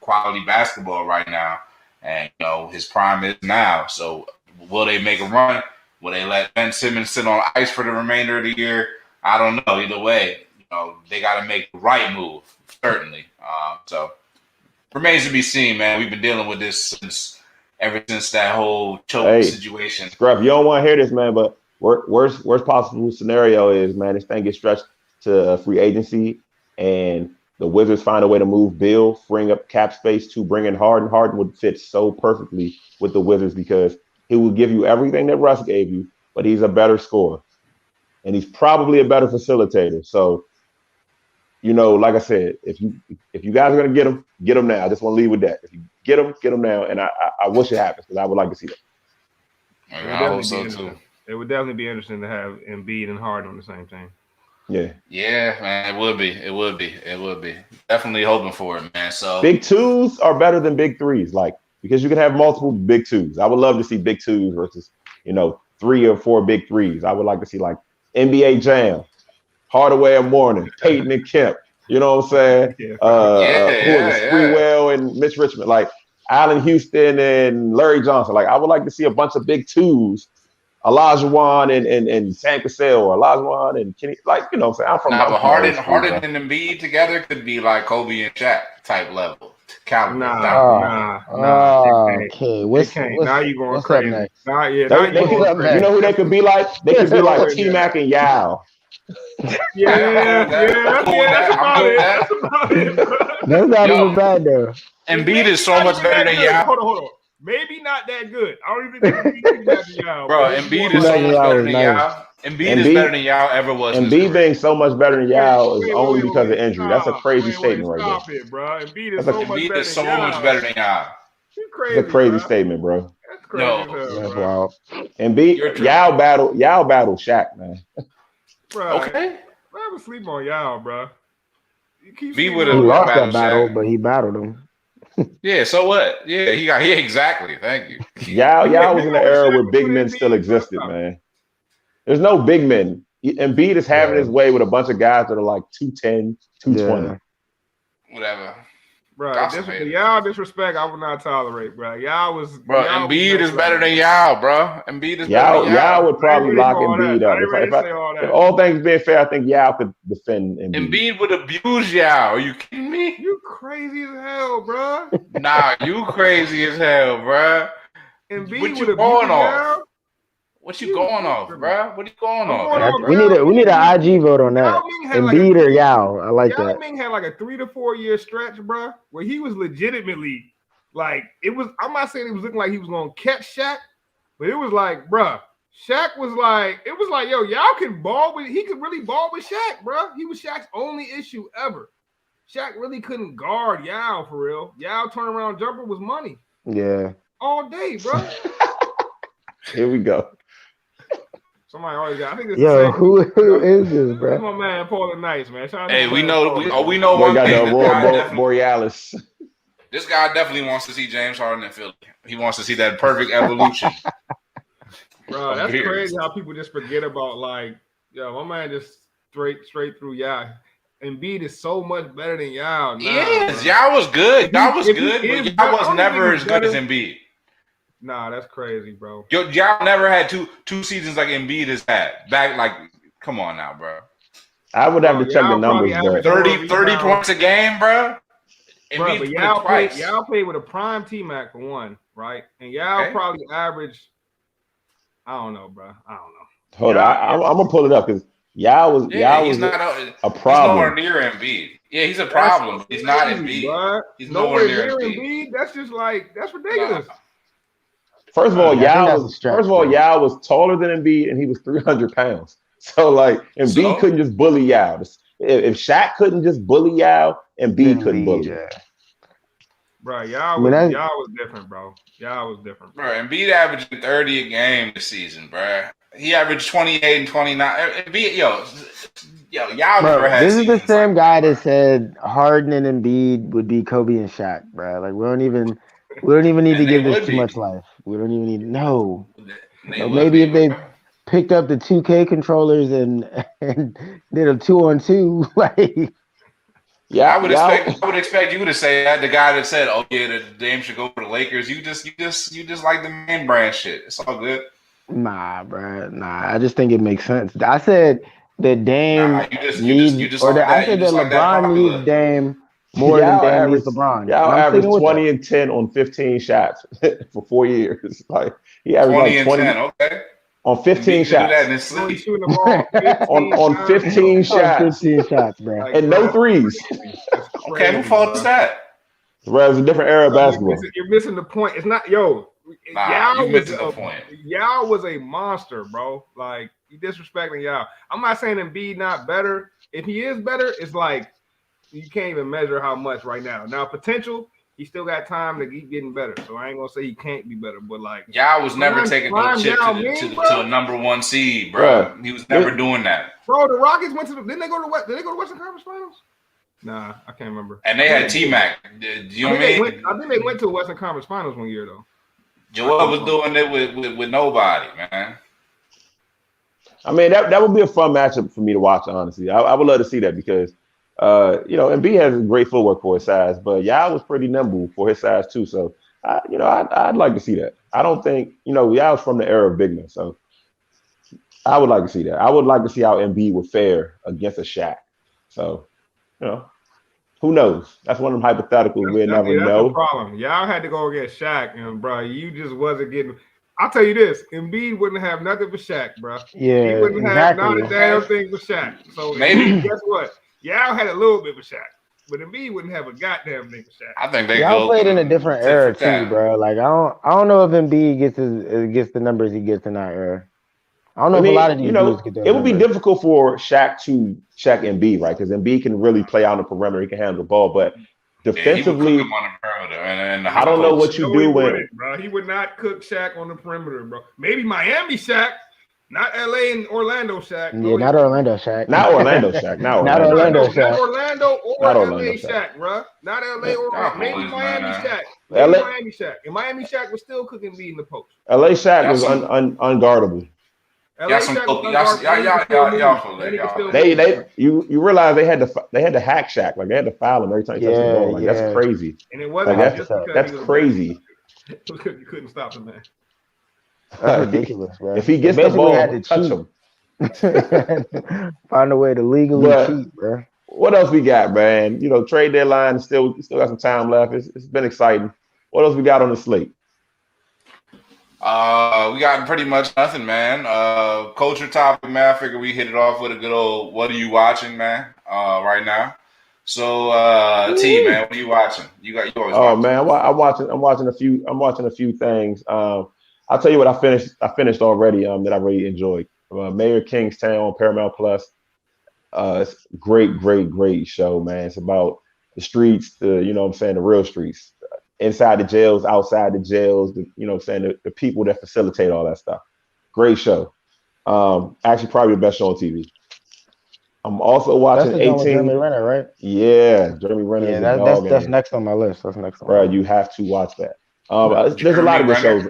quality basketball right now, and his prime is now. So will they make a run? Will they let Ben Simmons sit on ice for the remainder of the year? I don't know. Either way, they got to make the right move, certainly. So remains to be seen, man. We've been dealing with this ever since that whole choke situation. Scruff, you don't want to hear this, man, but worst possible scenario is, man, this thing gets stretched to free agency, and the Wizards find a way to move Bill, freeing up cap space to bring in Harden. Harden would fit so perfectly with the Wizards because he will give you everything that Russ gave you, but he's a better scorer, and he's probably a better facilitator. So, like I said, if you guys are gonna get him now. I just want to leave with that. If you get him now, and I wish it happens because I would like to see that. I hope so too. It would definitely be interesting to have Embiid and Harden on the same team. Yeah, man, it would be. Definitely hoping for it, man. So big twos are better than big threes, because you can have multiple big twos. I would love to see big twos versus 3 or 4 big threes. I would like to see NBA Jam, Hardaway and Mourning, Peyton and Kemp. You know what I'm saying? Sprewell and Mitch Richmond, Allen Houston and Larry Johnson. I would like to see a bunch of big twos, Olajuwon and Sam Cassell, or Olajuwon and Kenny. I'm saying? I'm from Harden and Embiid together could be like Kobe and Shaq type level. Nah. Okay, now you going crazy. You know who they could be like? They could be like T-Mac and Yao. That's about it. That's not even bad though. Embiid is so much better than Yao. Hold on. Maybe not that good. I don't even think Embiid better than Yao. Bro, Embiid is so much better than Yao. Embiid is better than Yao ever was. Embiid being so much better than Yao is only because of injury. That's a crazy statement right there. Stop it, bro. Embiid is so much better than Yao. That's a crazy statement, bro. That's crazy. That's wild. Embiid, Yao battle Shaq, man. Bro, okay. I would sleep on Yao, bro. He lost that battle, but he battled him. Yeah, so what? Yeah, exactly. Thank you. Yao was in the era where big men still existed, man. There's no big men. Embiid is having his way with a bunch of guys that are 210, 220. Yeah. Whatever. Bro, Yao disrespect, I would not tolerate, bro. Embiid is better than Yao, bro. Embiid is better than Yao. Yao would probably lock Embiid up. If all things being fair, I think Yao could defend Embiid. Embiid would abuse Yao. Are you kidding me? You crazy as hell, bro. Nah, you crazy as hell, bro. Embiid what you going off? What you going off, bro? What are you going off? We need an IG vote on that. Embiid or Yao. I like that. Ming had a 3 to 4 year stretch, bro, where he was legitimately it was. I'm not saying he was looking like he was gonna catch Shaq, but it was bro, Shaq was it was yo, Yao can ball with. He could really ball with Shaq, bro. He was Shaq's only issue ever. Shaq really couldn't guard Yao for real. Yao turnaround jumper was money. Yeah. All day, bro. Here we go. Somebody always got. I think it's who is this, bro? This is my man, Paul Nice, man. Hey, we know one thing. Aurora Borealis. This guy definitely wants to see James Harden in Philly. He wants to see that perfect evolution. Bro, that's crazy how people just forget about my man just straight through Yao. Embiid is so much better than Yao. Yes, Yao was good. Yao was good, but Yao was never as good as Embiid. Nah, that's crazy, bro. Y'all never had two seasons like Embiid has had. Come on now, bro. I would have to check the numbers, but 30 points a game, bro. Bro, but y'all played with a prime T-Mac for one, right? And y'all probably averaged, I don't know, bro. I don't know. Hold on, I'm gonna pull it up because y'all was a problem. He's nowhere near Embiid. Yeah, he's a problem. He's not Embiid. He's nowhere near Embiid. That's just like that's ridiculous. First of all, y'all was taller than Embiid and he was 300 pounds. So like Embiid couldn't just bully y'all. If Shaq couldn't just bully y'all, Embiid couldn't bully. Yeah. Bro, y'all was different, bro. Y'all was different. Bro, Embiid averaging 30 a game this season, bro. He averaged 28 and 29. Embiid, y'all never had. This is the same guy that said Harden and Embiid would be Kobe and Shaq, bro. Like we don't even need to give this too much life. We don't even need no. Maybe if they picked up the 2K controllers and did a 2-on-2, like. Yeah, I would expect you to say that. The guy that said, "Oh yeah, the Dame should go to the Lakers." You just like the main brand shit. It's all good. Nah, bro. Nah, I just think it makes sense. I said that Dame I said that LeBron needs Dame more than Dame needs LeBron. Y'all averaged 20 and 10 on 15 shots for 4 years. Like he averaged 20 and 10. Okay. On 15 shots. on 15 shots. 15 shots, bro. And no threes. Okay, who fault is that? Well, it's a different era of basketball. You're missing the point. It's not, y'all was a monster, bro. Like, you disrespecting y'all. I'm not saying Embiid not better. If he is better, it's like you can't even measure how much right now. Now, potential, he still got time to keep getting better. So I ain't gonna say he can't be better, but like y'all was never taking no chip to a number 1 seed, bro. He was never doing that. Bro, the Rockets went to did they go to Western Conference Finals? Nah, I can't remember. And they had T-Mac. Do you know what I mean? I think they went to the Western Conference Finals one year though. Joel was doing it with nobody, man. I mean, that would be a fun matchup for me to watch, honestly. I would love to see that because Embiid has a great footwork for his size, but Yao was pretty nimble for his size too. So, I'd like to see that. I don't think, Yao's from the era of bigness, so I would like to see that. I would like to see how Embiid would fare against a Shaq. So, who knows? That's one of them hypotheticals we'll never know. No problem. Y'all had to go against Shaq, and bro, you just wasn't getting. I'll tell you this: Embiid wouldn't have nothing for Shaq, bro. Yeah, he wouldn't have not a damn thing for Shaq. So maybe guess what? Y'all had a little bit for Shaq, but Embiid wouldn't have a goddamn thing for Shaq. I think y'all played in a different era too, bro. Like I don't know if Embiid gets the numbers he gets in that era. I don't know if a lot of these dudes get those. It would be difficult for Shaq to check Embiid, right? Because Embiid can really play out on the perimeter. He can handle the ball, but defensively, I don't know what you do when. Bro, he would not cook Shaq on the perimeter, bro. Maybe Miami Shaq, not LA and Orlando Shaq. Yeah, not Orlando Shaq. Not Orlando Shaq. Not Orlando Shaq. Not Orlando or LA Shaq, bro. Not LA or maybe Miami Shaq. Miami Shaq. And Miami Shaq was still cooking Embiid in the post. LA Shaq was unguardable. You realize they had to hack Shaq, like they had to foul him every time he touched the ball. Like that's crazy. And it wasn't that's crazy. You couldn't stop him, man. That's ridiculous, bro. If he gets the ball, touch him. Find a way to legally cheat, bro. What else we got, man? Trade deadline still got some time left. It's been exciting. What else we got on the slate? We got pretty much nothing, man. Culture topic, man. I figure we hit it off with a good old "What are you watching, man?" Right now. So, T, man, what are you watching? You always. Oh man, I'm watching a few things. I'll tell you what I finished already. That I really enjoyed. Mayor of Kingstown on Paramount Plus. It's great show, man. It's about the streets, the real streets. Inside the jails, outside the jails, the people that facilitate all that stuff. Great show. Actually, probably the best show on TV. I'm also watching 18. Jeremy Renner, right? Yeah, Jeremy Renner. Yeah, that's next on my list. That's next on my list. You have to watch that. There's a lot of good shows.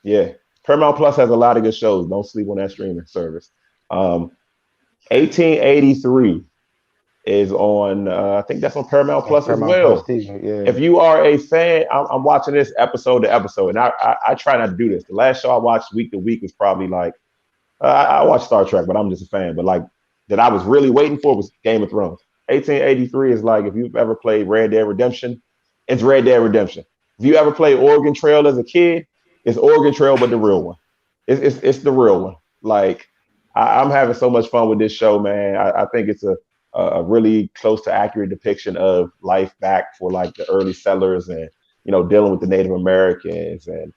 Yeah, Paramount Plus has a lot of good shows. Don't sleep on that streaming service. 1883 is on. I think that's on Paramount Plus as well. If you are a fan, I'm watching this episode to episode, and I try not to do this. The last show I watched week to week was probably like I watched Star Trek, but I'm just a fan. But like that, I was really waiting for was Game of Thrones. 1883 is like if you've ever played Red Dead Redemption, it's Red Dead Redemption. If you ever played Oregon Trail as a kid, it's Oregon Trail, but the real one. It's the real one. Like I'm having so much fun with this show, man. I think it's a really close to accurate depiction of life back for like the early settlers and dealing with the Native Americans and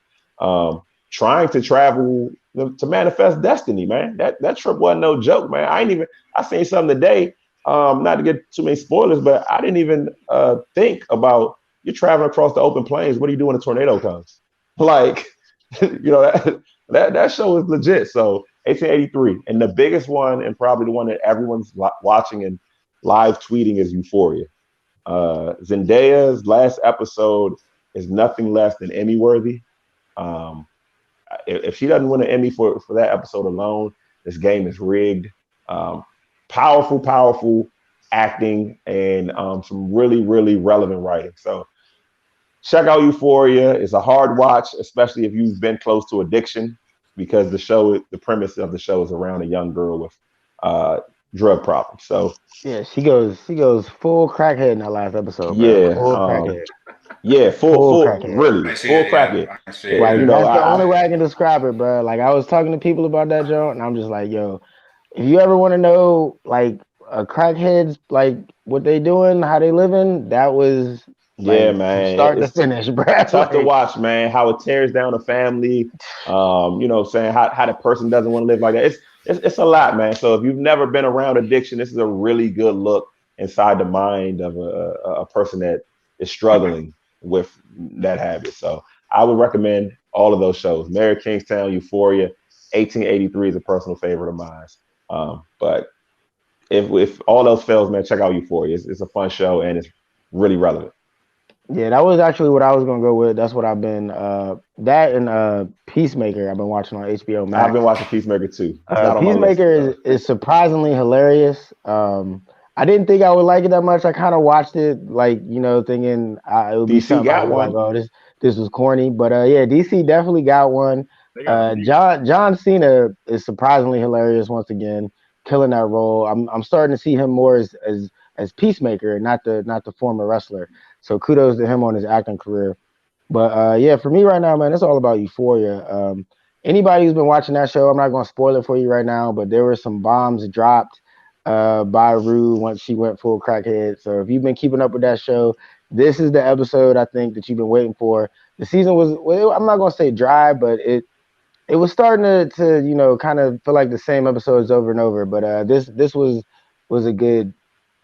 trying to travel to manifest destiny, man. That trip wasn't no joke, man. I seen something today. Not to get too many spoilers, but I didn't even think about you're traveling across the open plains. What do you do when a tornado comes? Like, that show is legit. So 1883, and the biggest one, and probably the one that everyone's watching and live tweeting, is Euphoria. Zendaya's last episode is nothing less than Emmy worthy. If she doesn't win an Emmy for that episode alone, this game is rigged. Powerful acting and some really, really relevant writing. So check out Euphoria. It's a hard watch, especially if you've been close to addiction, because the premise of the show is around a young girl with drug problems. So yeah, she goes full crackhead in that last episode. Yeah, full crackhead. Yeah, full crackhead. Really, full crackhead. Like, that's the only way I can describe it, bro. Like, I was talking to people about that joint, and I'm just like, yo, if you ever want to know, like, crackheads, like, what they doing, how they living, that was, like, man, start to finish, bro. Tough to watch, man. How it tears down a family. Saying how the person doesn't want to live like that. It's a lot, man. So if you've never been around addiction, this is a really good look inside the mind of a person that is struggling with that habit. So I would recommend all of those shows. Mary Kingstown, Euphoria, 1883 is a personal favorite of mine. But if all else fails, man, check out Euphoria. It's a fun show and it's really relevant. Yeah, that was actually what I was gonna go with. That's what I've been that and Peacemaker I've been watching on HBO Max. I've been watching Peacemaker too. Peacemaker is surprisingly hilarious. I didn't think I would like it that much. I kind of watched it like, thinking it would be DC got one. Like, oh, this was corny. But yeah, DC definitely got one. John Cena is surprisingly hilarious once again, killing that role. I'm starting to see him more as Peacemaker and not the former wrestler. So kudos to him on his acting career. But yeah, for me right now, man, it's all about Euphoria. Anybody who's been watching that show, I'm not going to spoil it for you right now, but there were some bombs dropped by Rue once she went full crackhead. So if you've been keeping up with that show, this is the episode I think that you've been waiting for. The season was, I'm not going to say dry, but it was starting to kind of feel like the same episodes over and over. But this was a good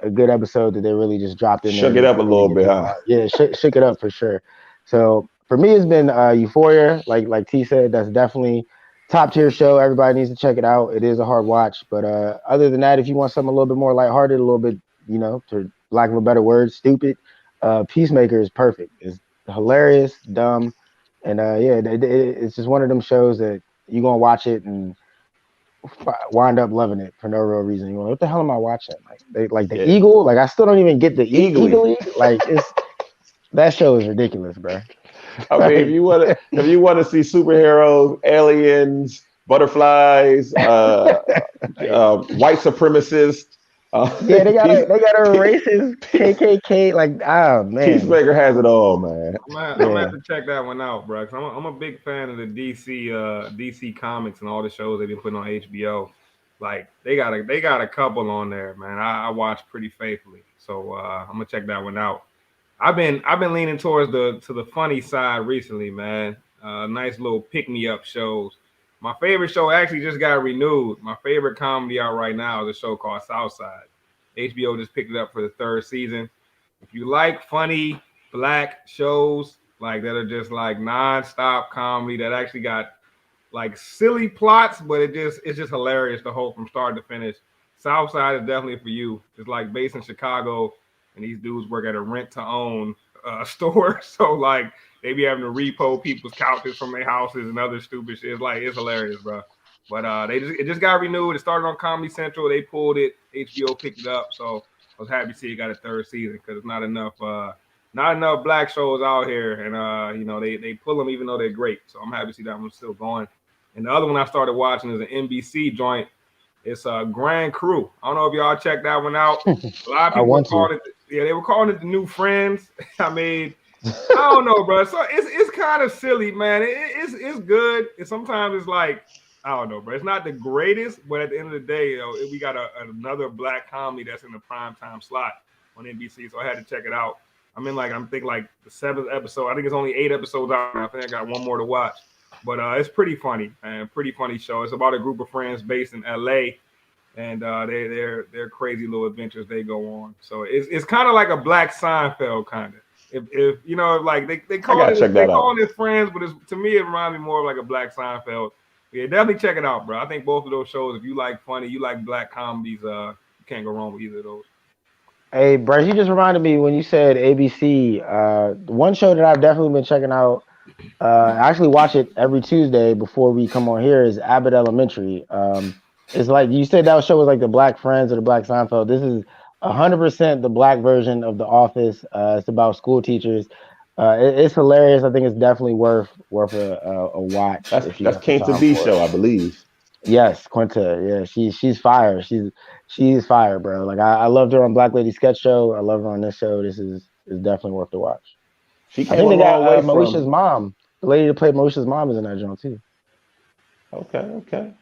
episode that they really just dropped in there. Shook it up a little bit, huh? Yeah, shook it up for sure. So for me, it's been Euphoria. Like T said, that's definitely top tier show. Everybody needs to check it out. It is a hard watch, but other than that, if you want something a little bit more lighthearted, a little bit, for lack of a better word, stupid, Peacemaker is perfect. It's hilarious, dumb, and it's just one of them shows that you're gonna watch it and wind up loving it for no real reason. You're like, what the hell am I watching? Like the Eagle. Like I still don't even get the Eagle. Like that show is ridiculous, bro. I mean, if you want to see superheroes, aliens, butterflies, white supremacists. They got a racist KKK. Like, man, Peacemaker has it all, man. I'm gonna have to check that one out, bro. Cause I'm a big fan of the DC comics and all the shows they've been putting on HBO. Like they got a couple on there, man. I watch pretty faithfully, so I'm gonna check that one out. I've been leaning towards the funny side recently, man. Nice little pick me up shows. My favorite show actually just got renewed. My favorite comedy out right now is a show called Southside. HBO just picked it up for the 3rd season. If you like funny black shows like that are just like nonstop comedy that actually got like silly plots, but it's just hilarious the whole from start to finish. Southside is definitely for you. It's like based in Chicago, and these dudes work at a rent-to-own store. So like they be having to repo people's couches from their houses and other stupid shit. It's hilarious, bro. But it just got renewed. It started on Comedy Central. They pulled it. HBO picked it up. So I was happy to see it got a 3rd season because it's not enough black shows out here, and they pull them even though they're great. So I'm happy to see that one's still going. And the other one I started watching is an NBC joint. It's Grand Crew. I don't know if y'all checked that one out. A lot of people were calling it. Yeah, they were calling it the new Friends. I made I don't know, bro. So it's kind of silly, man. It's good. And sometimes it's like, I don't know, bro. It's not the greatest, but at the end of the day, you know, we got another black comedy that's in the prime time slot on NBC. So I had to check it out. I'm thinking like the 7th episode. I think it's only 8 episodes out now. I think I got one more to watch. But it's pretty funny, man. Pretty funny show. It's about a group of friends based in LA, and they're crazy little adventures they go on. So it's kind of like a Black Seinfeld kind of. If you know, like they call it friends, but to me it reminds me more of like a Black Seinfeld. Yeah, definitely check it out, bro. I think both of those shows, if you like funny, you like black comedies, you can't go wrong with either of those. Hey, Bryce, you just reminded me when you said ABC. One show that I've definitely been checking out. I actually watch it every Tuesday before we come on here. Is Abbott Elementary. It's like you said that show was like the Black Friends or the Black Seinfeld. This is 100% the black version of The Office. It's about school teachers. It's hilarious. I think it's definitely worth a watch. That's Quinta B show, I believe. Yes, Quinta. Yeah, she's fire. She's fire, bro. Like I loved her on Black Lady Sketch Show. I love her on this show. This is definitely worth the watch. She I think they got Marisha's mom. The lady that played Marisha's mom is in that joint too. Okay.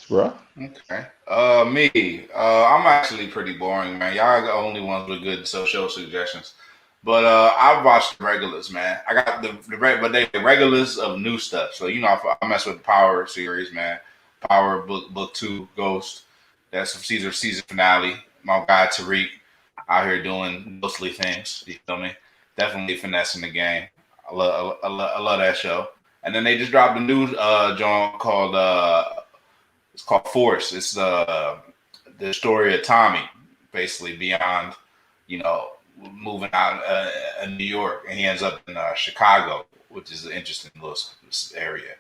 Bro. Okay. I'm actually pretty boring, man. Y'all are the only ones with good show suggestions. But I've watched the regulars, man. I got the regulars of new stuff. So, you know, I mess with the Power series, man. Power book 2, Ghost. That's the season finale. My guy Tariq out here doing ghostly things. You feel me? Definitely finessing the game. I love that show. And then they just dropped a new joint called it's called Force. It's the story of Tommy, basically beyond, you know, moving out in New York, and he ends up in Chicago, which is an interesting little area.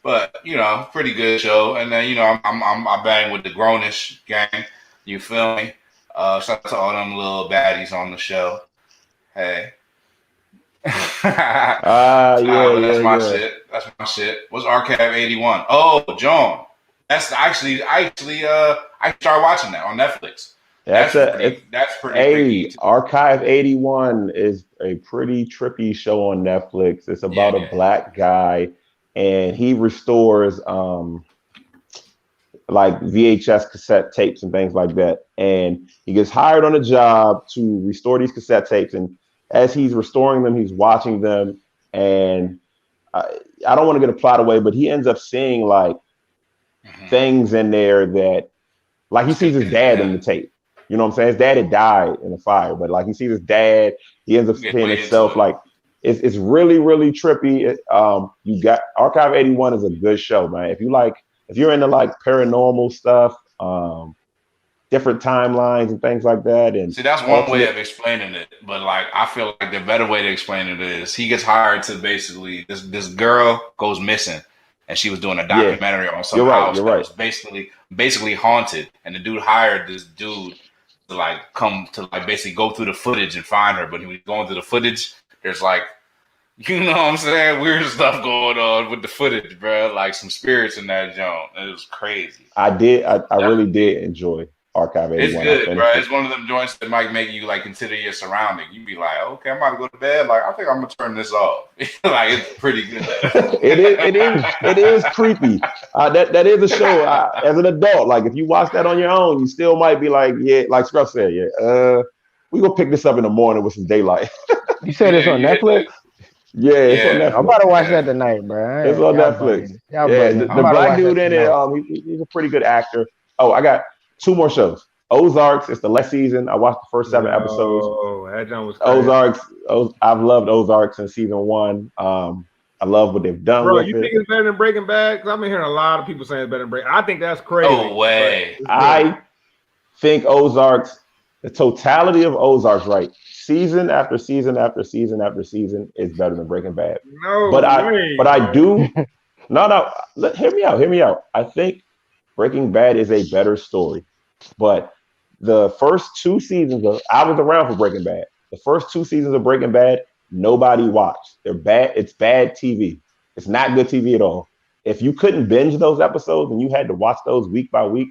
But you know, pretty good show. And then you know, I bang with the Grownish gang. You feel me? Shout out to all them little baddies on the show. Hey. That's my shit. That's my shit. What's Archive 81? Oh, John. That's actually I started watching that on Netflix. That's pretty. Archive 81 is a pretty trippy show on Netflix. It's about a black guy, and he restores like VHS cassette tapes and things like that. And he gets hired on a job to restore these cassette tapes. And as he's restoring them, he's watching them. And I don't want to get a plot away, but he ends up seeing like things in there that, like, he sees his dad in the tape. You know what I'm saying? His dad had died in a fire, but like he sees his dad, he ends up seeing himself. Like it's really, really trippy. You got Archive 81 is a good show, man. If you're into like paranormal stuff, different timelines and things like that. And see, that's one way of explaining it. But like, I feel like the better way to explain it is he gets hired to basically this girl goes missing, and she was doing a documentary on some house that was basically haunted, and the dude hired this dude to like come to like basically go through the footage and find her. But when he's going through the footage, there's like, you know what I'm saying, weird stuff going on with the footage, bro. Like some spirits in that joint. It was crazy. I really did enjoy Archive 81. It's good, bro. It's one of them joints that might make you like consider your surrounding. You be like, okay, I'm about to go to bed. Like, I think I'm gonna turn this off. Like, it's pretty good. It is creepy. That is a show. As an adult, like if you watch that on your own, you still might be like, yeah, like Scruff said, we gonna pick this up in the morning with some daylight. You said it's on Netflix? Yeah, it's on Netflix. I'm about to watch that tonight, bro. It's on Netflix. The black dude in it, he's a pretty good actor. Oh, I got 2 more shows. Ozarks, it's the last season. I watched the first 7 episodes. Oh, that John was crazy. Ozarks. I've loved Ozarks since season 1. I love what they've done. Bro, you think it's better than Breaking Bad? Because I've been hearing a lot of people saying it's better than Breaking Bad. I think that's crazy. No way. I think Ozarks, the totality of Ozarks, right? Season after season after season after season is better than Breaking Bad. But I do. No. Hear me out. I think Breaking Bad is a better story. But the first 2 seasons I was around for Breaking Bad. The first 2 seasons of Breaking Bad, nobody watched. They're bad. It's bad TV. It's not good TV at all. If you couldn't binge those episodes and you had to watch those week by week,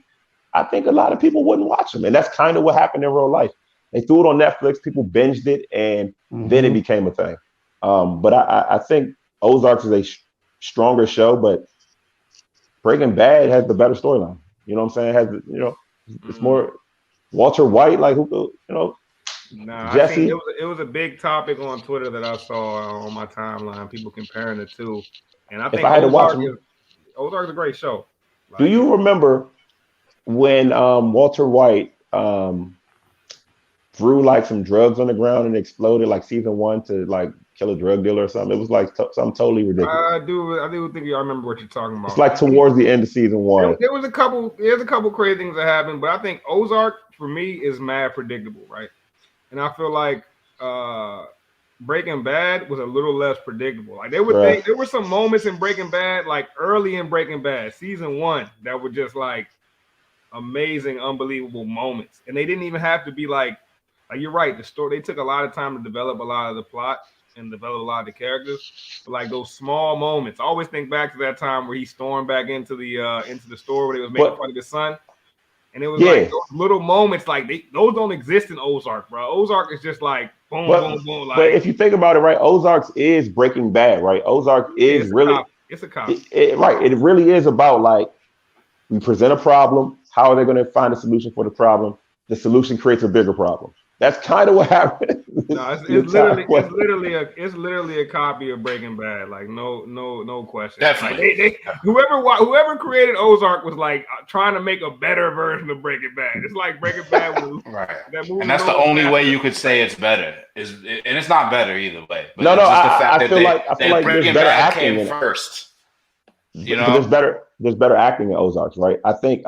I think a lot of people wouldn't watch them. And that's kind of what happened in real life. They threw it on Netflix. People binged it, and then it became a thing. But I think Ozark is a stronger show, but Breaking Bad has the better storyline. You know what I'm saying? It's more Walter White, like who, Nah, Jesse. I think it was a big topic on Twitter that I saw on my timeline. People comparing the two, and I think I had to watch Ozark's a great show. Do you remember when Walter White threw like some drugs on the ground and exploded like season 1 to like kill a drug dealer or something? It was like something totally ridiculous. I do think I remember what you're talking about. It's like towards the end of season 1. There's a couple crazy things that happened, but I think Ozark for me is mad predictable, right? And I feel like Breaking Bad was a little less predictable. Like there were some moments in Breaking Bad, like early in Breaking Bad, season 1, that were just like amazing, unbelievable moments. And they didn't even have to be like you're right. The story, they took a lot of time to develop a lot of the plot and develop a lot of the characters. But like those small moments, I always think back to that time where he stormed back into the store where they was making fun of his son. And it was like those little moments, like those don't exist in Ozark, bro. Ozark is just like boom, boom, boom. Like, but if you think about it, right, Ozark is Breaking Bad, right? Ozark is it's a copy. Right. It really is about like we present a problem. How are they going to find a solution for the problem? The solution creates a bigger problem. That's kind of what happened. No, it's literally a copy of Breaking Bad. Like no question. Definitely. Like, whoever created Ozark was like trying to make a better version of Breaking Bad. It's like Breaking Bad was right. That movie, and that's the only way you could say it's better. And it's not better either way. But I feel like Breaking Bad came first. You know, there's better acting in Ozarks, right? I think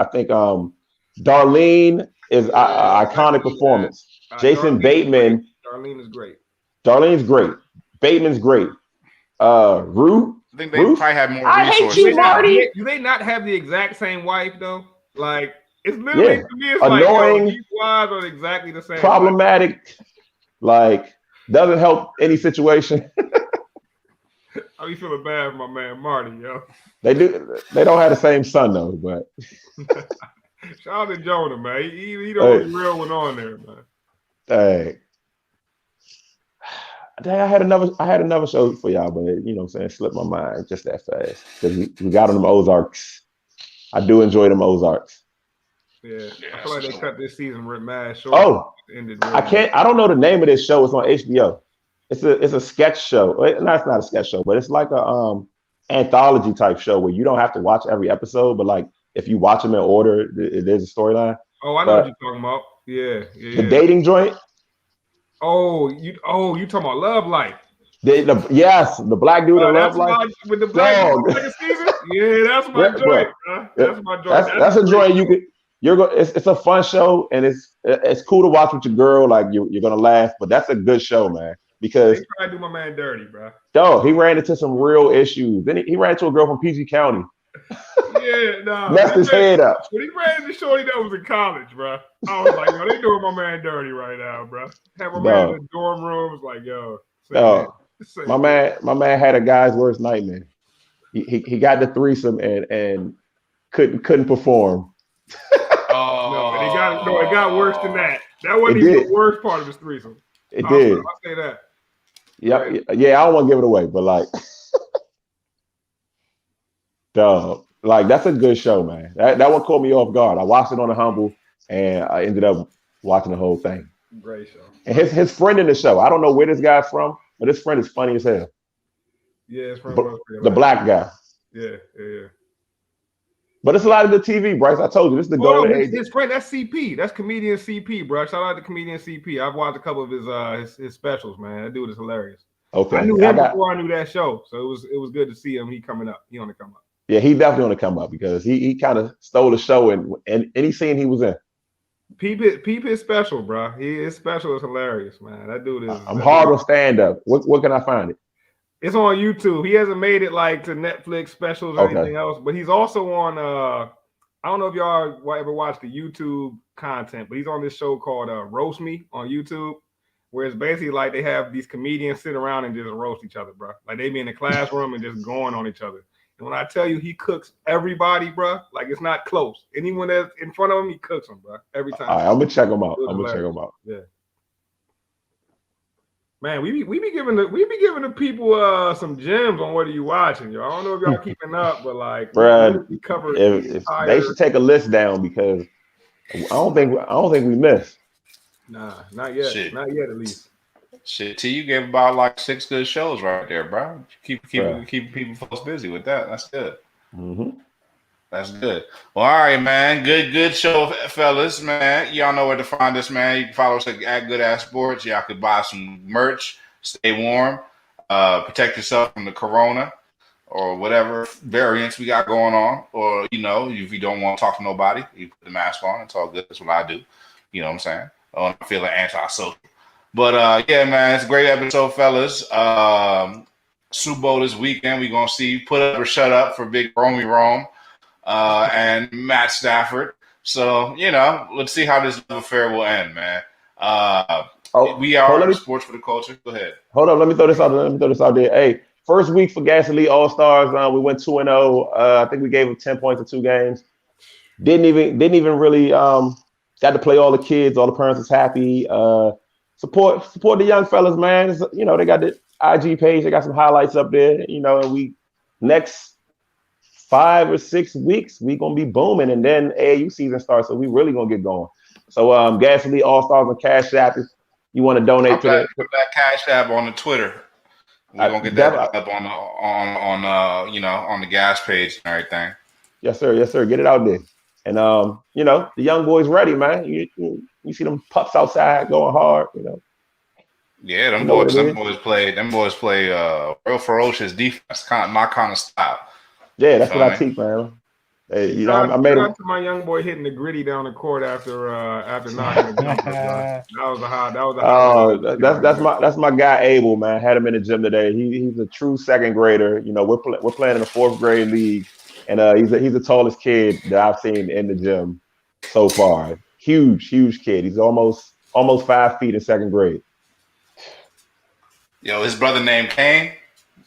Darlene is an iconic performance. Jason Bateman. Darlene is great. Darlene's great. Bateman's great. Ruth. I think they probably have more resources. I hate you, Marty. Do they not have the exact same wife though? Like it's literally to me, it's annoying, like these wives are exactly the same. Problematic, like doesn't help any situation. I be feeling bad for my man Marty, yo. They don't have the same son though, but shout out to Jonah, man. He the only real one on there, man. Hey. I had another show for y'all, but you know what I'm saying, slipped my mind just that fast. Because we got on them Ozarks. I do enjoy them Ozarks. Yeah. I feel like they cut this season mad short. Oh, I don't know the name of this show. It's on HBO. It's a sketch show. No, it's not a sketch show, but it's like a anthology type show where you don't have to watch every episode, but like if you watch them in order, it is a storyline. Oh, I know what you're talking about. Yeah. The dating joint. You talking about Love Life? Yes, the black dude in Love Life with the black dude season. Yeah, that's my joint. That's my joint. That's a joint you could. It's a fun show and it's cool to watch with your girl. Like you're gonna laugh, but that's a good show, man. Because they try to do my man dirty, bro. No, he ran into some real issues. Then he ran into a girl from PG County. Yeah, no. Messed his head up. When he ran into shorty that was in college, bro, I was like, yo, they doing my man dirty right now, bro. Have my man in the dorm room. Was like, yo. My man had a guy's worst nightmare. He got the threesome and couldn't perform. It got worse than that. That wasn't even the worst part of his threesome. It did. I'll say that. Yeah, I don't want to give it away, but like, like that's a good show, man. That one caught me off guard. I watched it on the humble, and I ended up watching the whole thing. Great show. And his friend in the show, I don't know where this guy's from, but his friend is funny as hell. Yeah, it's from the black guy. Yeah. But it's a lot of good TV, Bryce. I told you, this is the golden age. His friend, that's CP. That's comedian CP, bro. Shout out to comedian CP. I've watched a couple of his specials, man. That dude is hilarious. Okay. I knew him before I knew that show, so it was good to see him. He coming up. He on the come up. Yeah, he definitely on the come up because he kind of stole the show and any scene he was in. Peep his special, bro. His special is hilarious, man. That dude is. I'm hard on stand up. What can I find it? It's on YouTube. He hasn't made it like to Netflix specials or anything else, but he's also on. I don't know if y'all ever watched the YouTube content, but he's on this show called Roast Me on YouTube, where it's basically like they have these comedians sit around and just roast each other, bro. Like they be in the classroom and just going on each other. And when I tell you he cooks everybody, bro, like it's not close. Anyone that's in front of him, he cooks them, bro. Every time. All right, I'm gonna check him out. Yeah. Man, we be giving the people some gems on what are you watching, yo. I don't know if y'all keeping up, but like, Bruh, we cover if they should take a list down because I don't think we missed. Nah, not yet. Shit. Not yet, at least. Shit, T, you gave about like 6 good shows right there, bro. Keep Bruh. people folks busy with that. That's good. Mm-hmm. That's good. Well, all right, man. Good show, fellas, man. Y'all know where to find us, man. You can follow us at Good Ass Sports. Y'all could buy some merch, stay warm, protect yourself from the corona or whatever variants we got going on. Or, you know, if you don't want to talk to nobody, you put the mask on. It's all good. That's what I do. You know what I'm saying? I'm feeling antisocial. But, yeah, man, it's a great episode, fellas. Super Bowl this weekend. We're going to see Put Up or Shut Up for Big Romy Rome. And Matt Stafford. So, you know, let's see how this affair will end, man. We are sports for the culture. Go ahead. Hold on, let me throw this out there. Hey, first week for Gas Elite All-Stars. We went 2-0. I think we gave them 10 points in 2 games. Didn't even really got to play all the kids. All the parents is happy. Support the young fellas, man. You know, they got the IG page. They got some highlights up there. You know, and we next 5 or 6 weeks, we gonna be booming, and then AAU season starts, so we really gonna get going. So Gas Elite All-Stars on Cash App if you want to donate Put that Cash App on the Twitter. We're gonna get that up on the gas page and everything. Yes, sir. Get it out there. And you know, the young boys ready, man. You see them pups outside going hard, you know. Yeah, them boys play real ferocious defense, my kind of style. Yeah, that's what I teach, man. Hey, you know, I made him. To my young boy hitting the gritty down the court after knocking the jump. That was a high. Oh, that's my guy Abel, man. I had him in the gym today. He's a true second grader. You know, we're playing in the 4th grade league, and he's the tallest kid that I've seen in the gym so far. Huge kid. He's almost 5 feet in 2nd grade. Yo, his brother named Kane.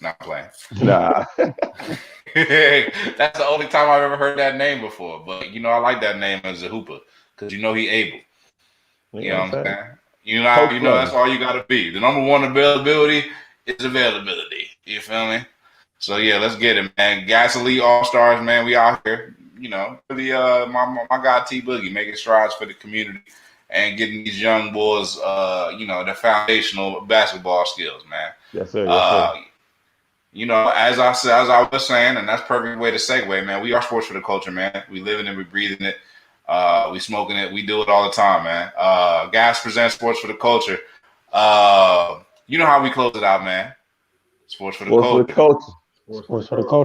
Not playing. Nah. That's the only time I've ever heard that name before. But, you know, I like that name as a hooper because, you know, he able. You know what I'm saying? You know, that's all you got to be. The number one availability is availability. You feel me? So, yeah, let's get it, man. Gas Elite All-Stars, man. We out here, you know, really my guy T Boogie making strides for the community and getting these young boys, you know, the foundational basketball skills, man. Yes, sir. You know, as I was saying, and that's a perfect way to segue, man. We are sports for the culture, man. We live in it, we breathing it, we smoking it, we do it all the time, man. Gas presents sports for the culture. You know how we close it out, man. Sports for the culture. Sports for the culture.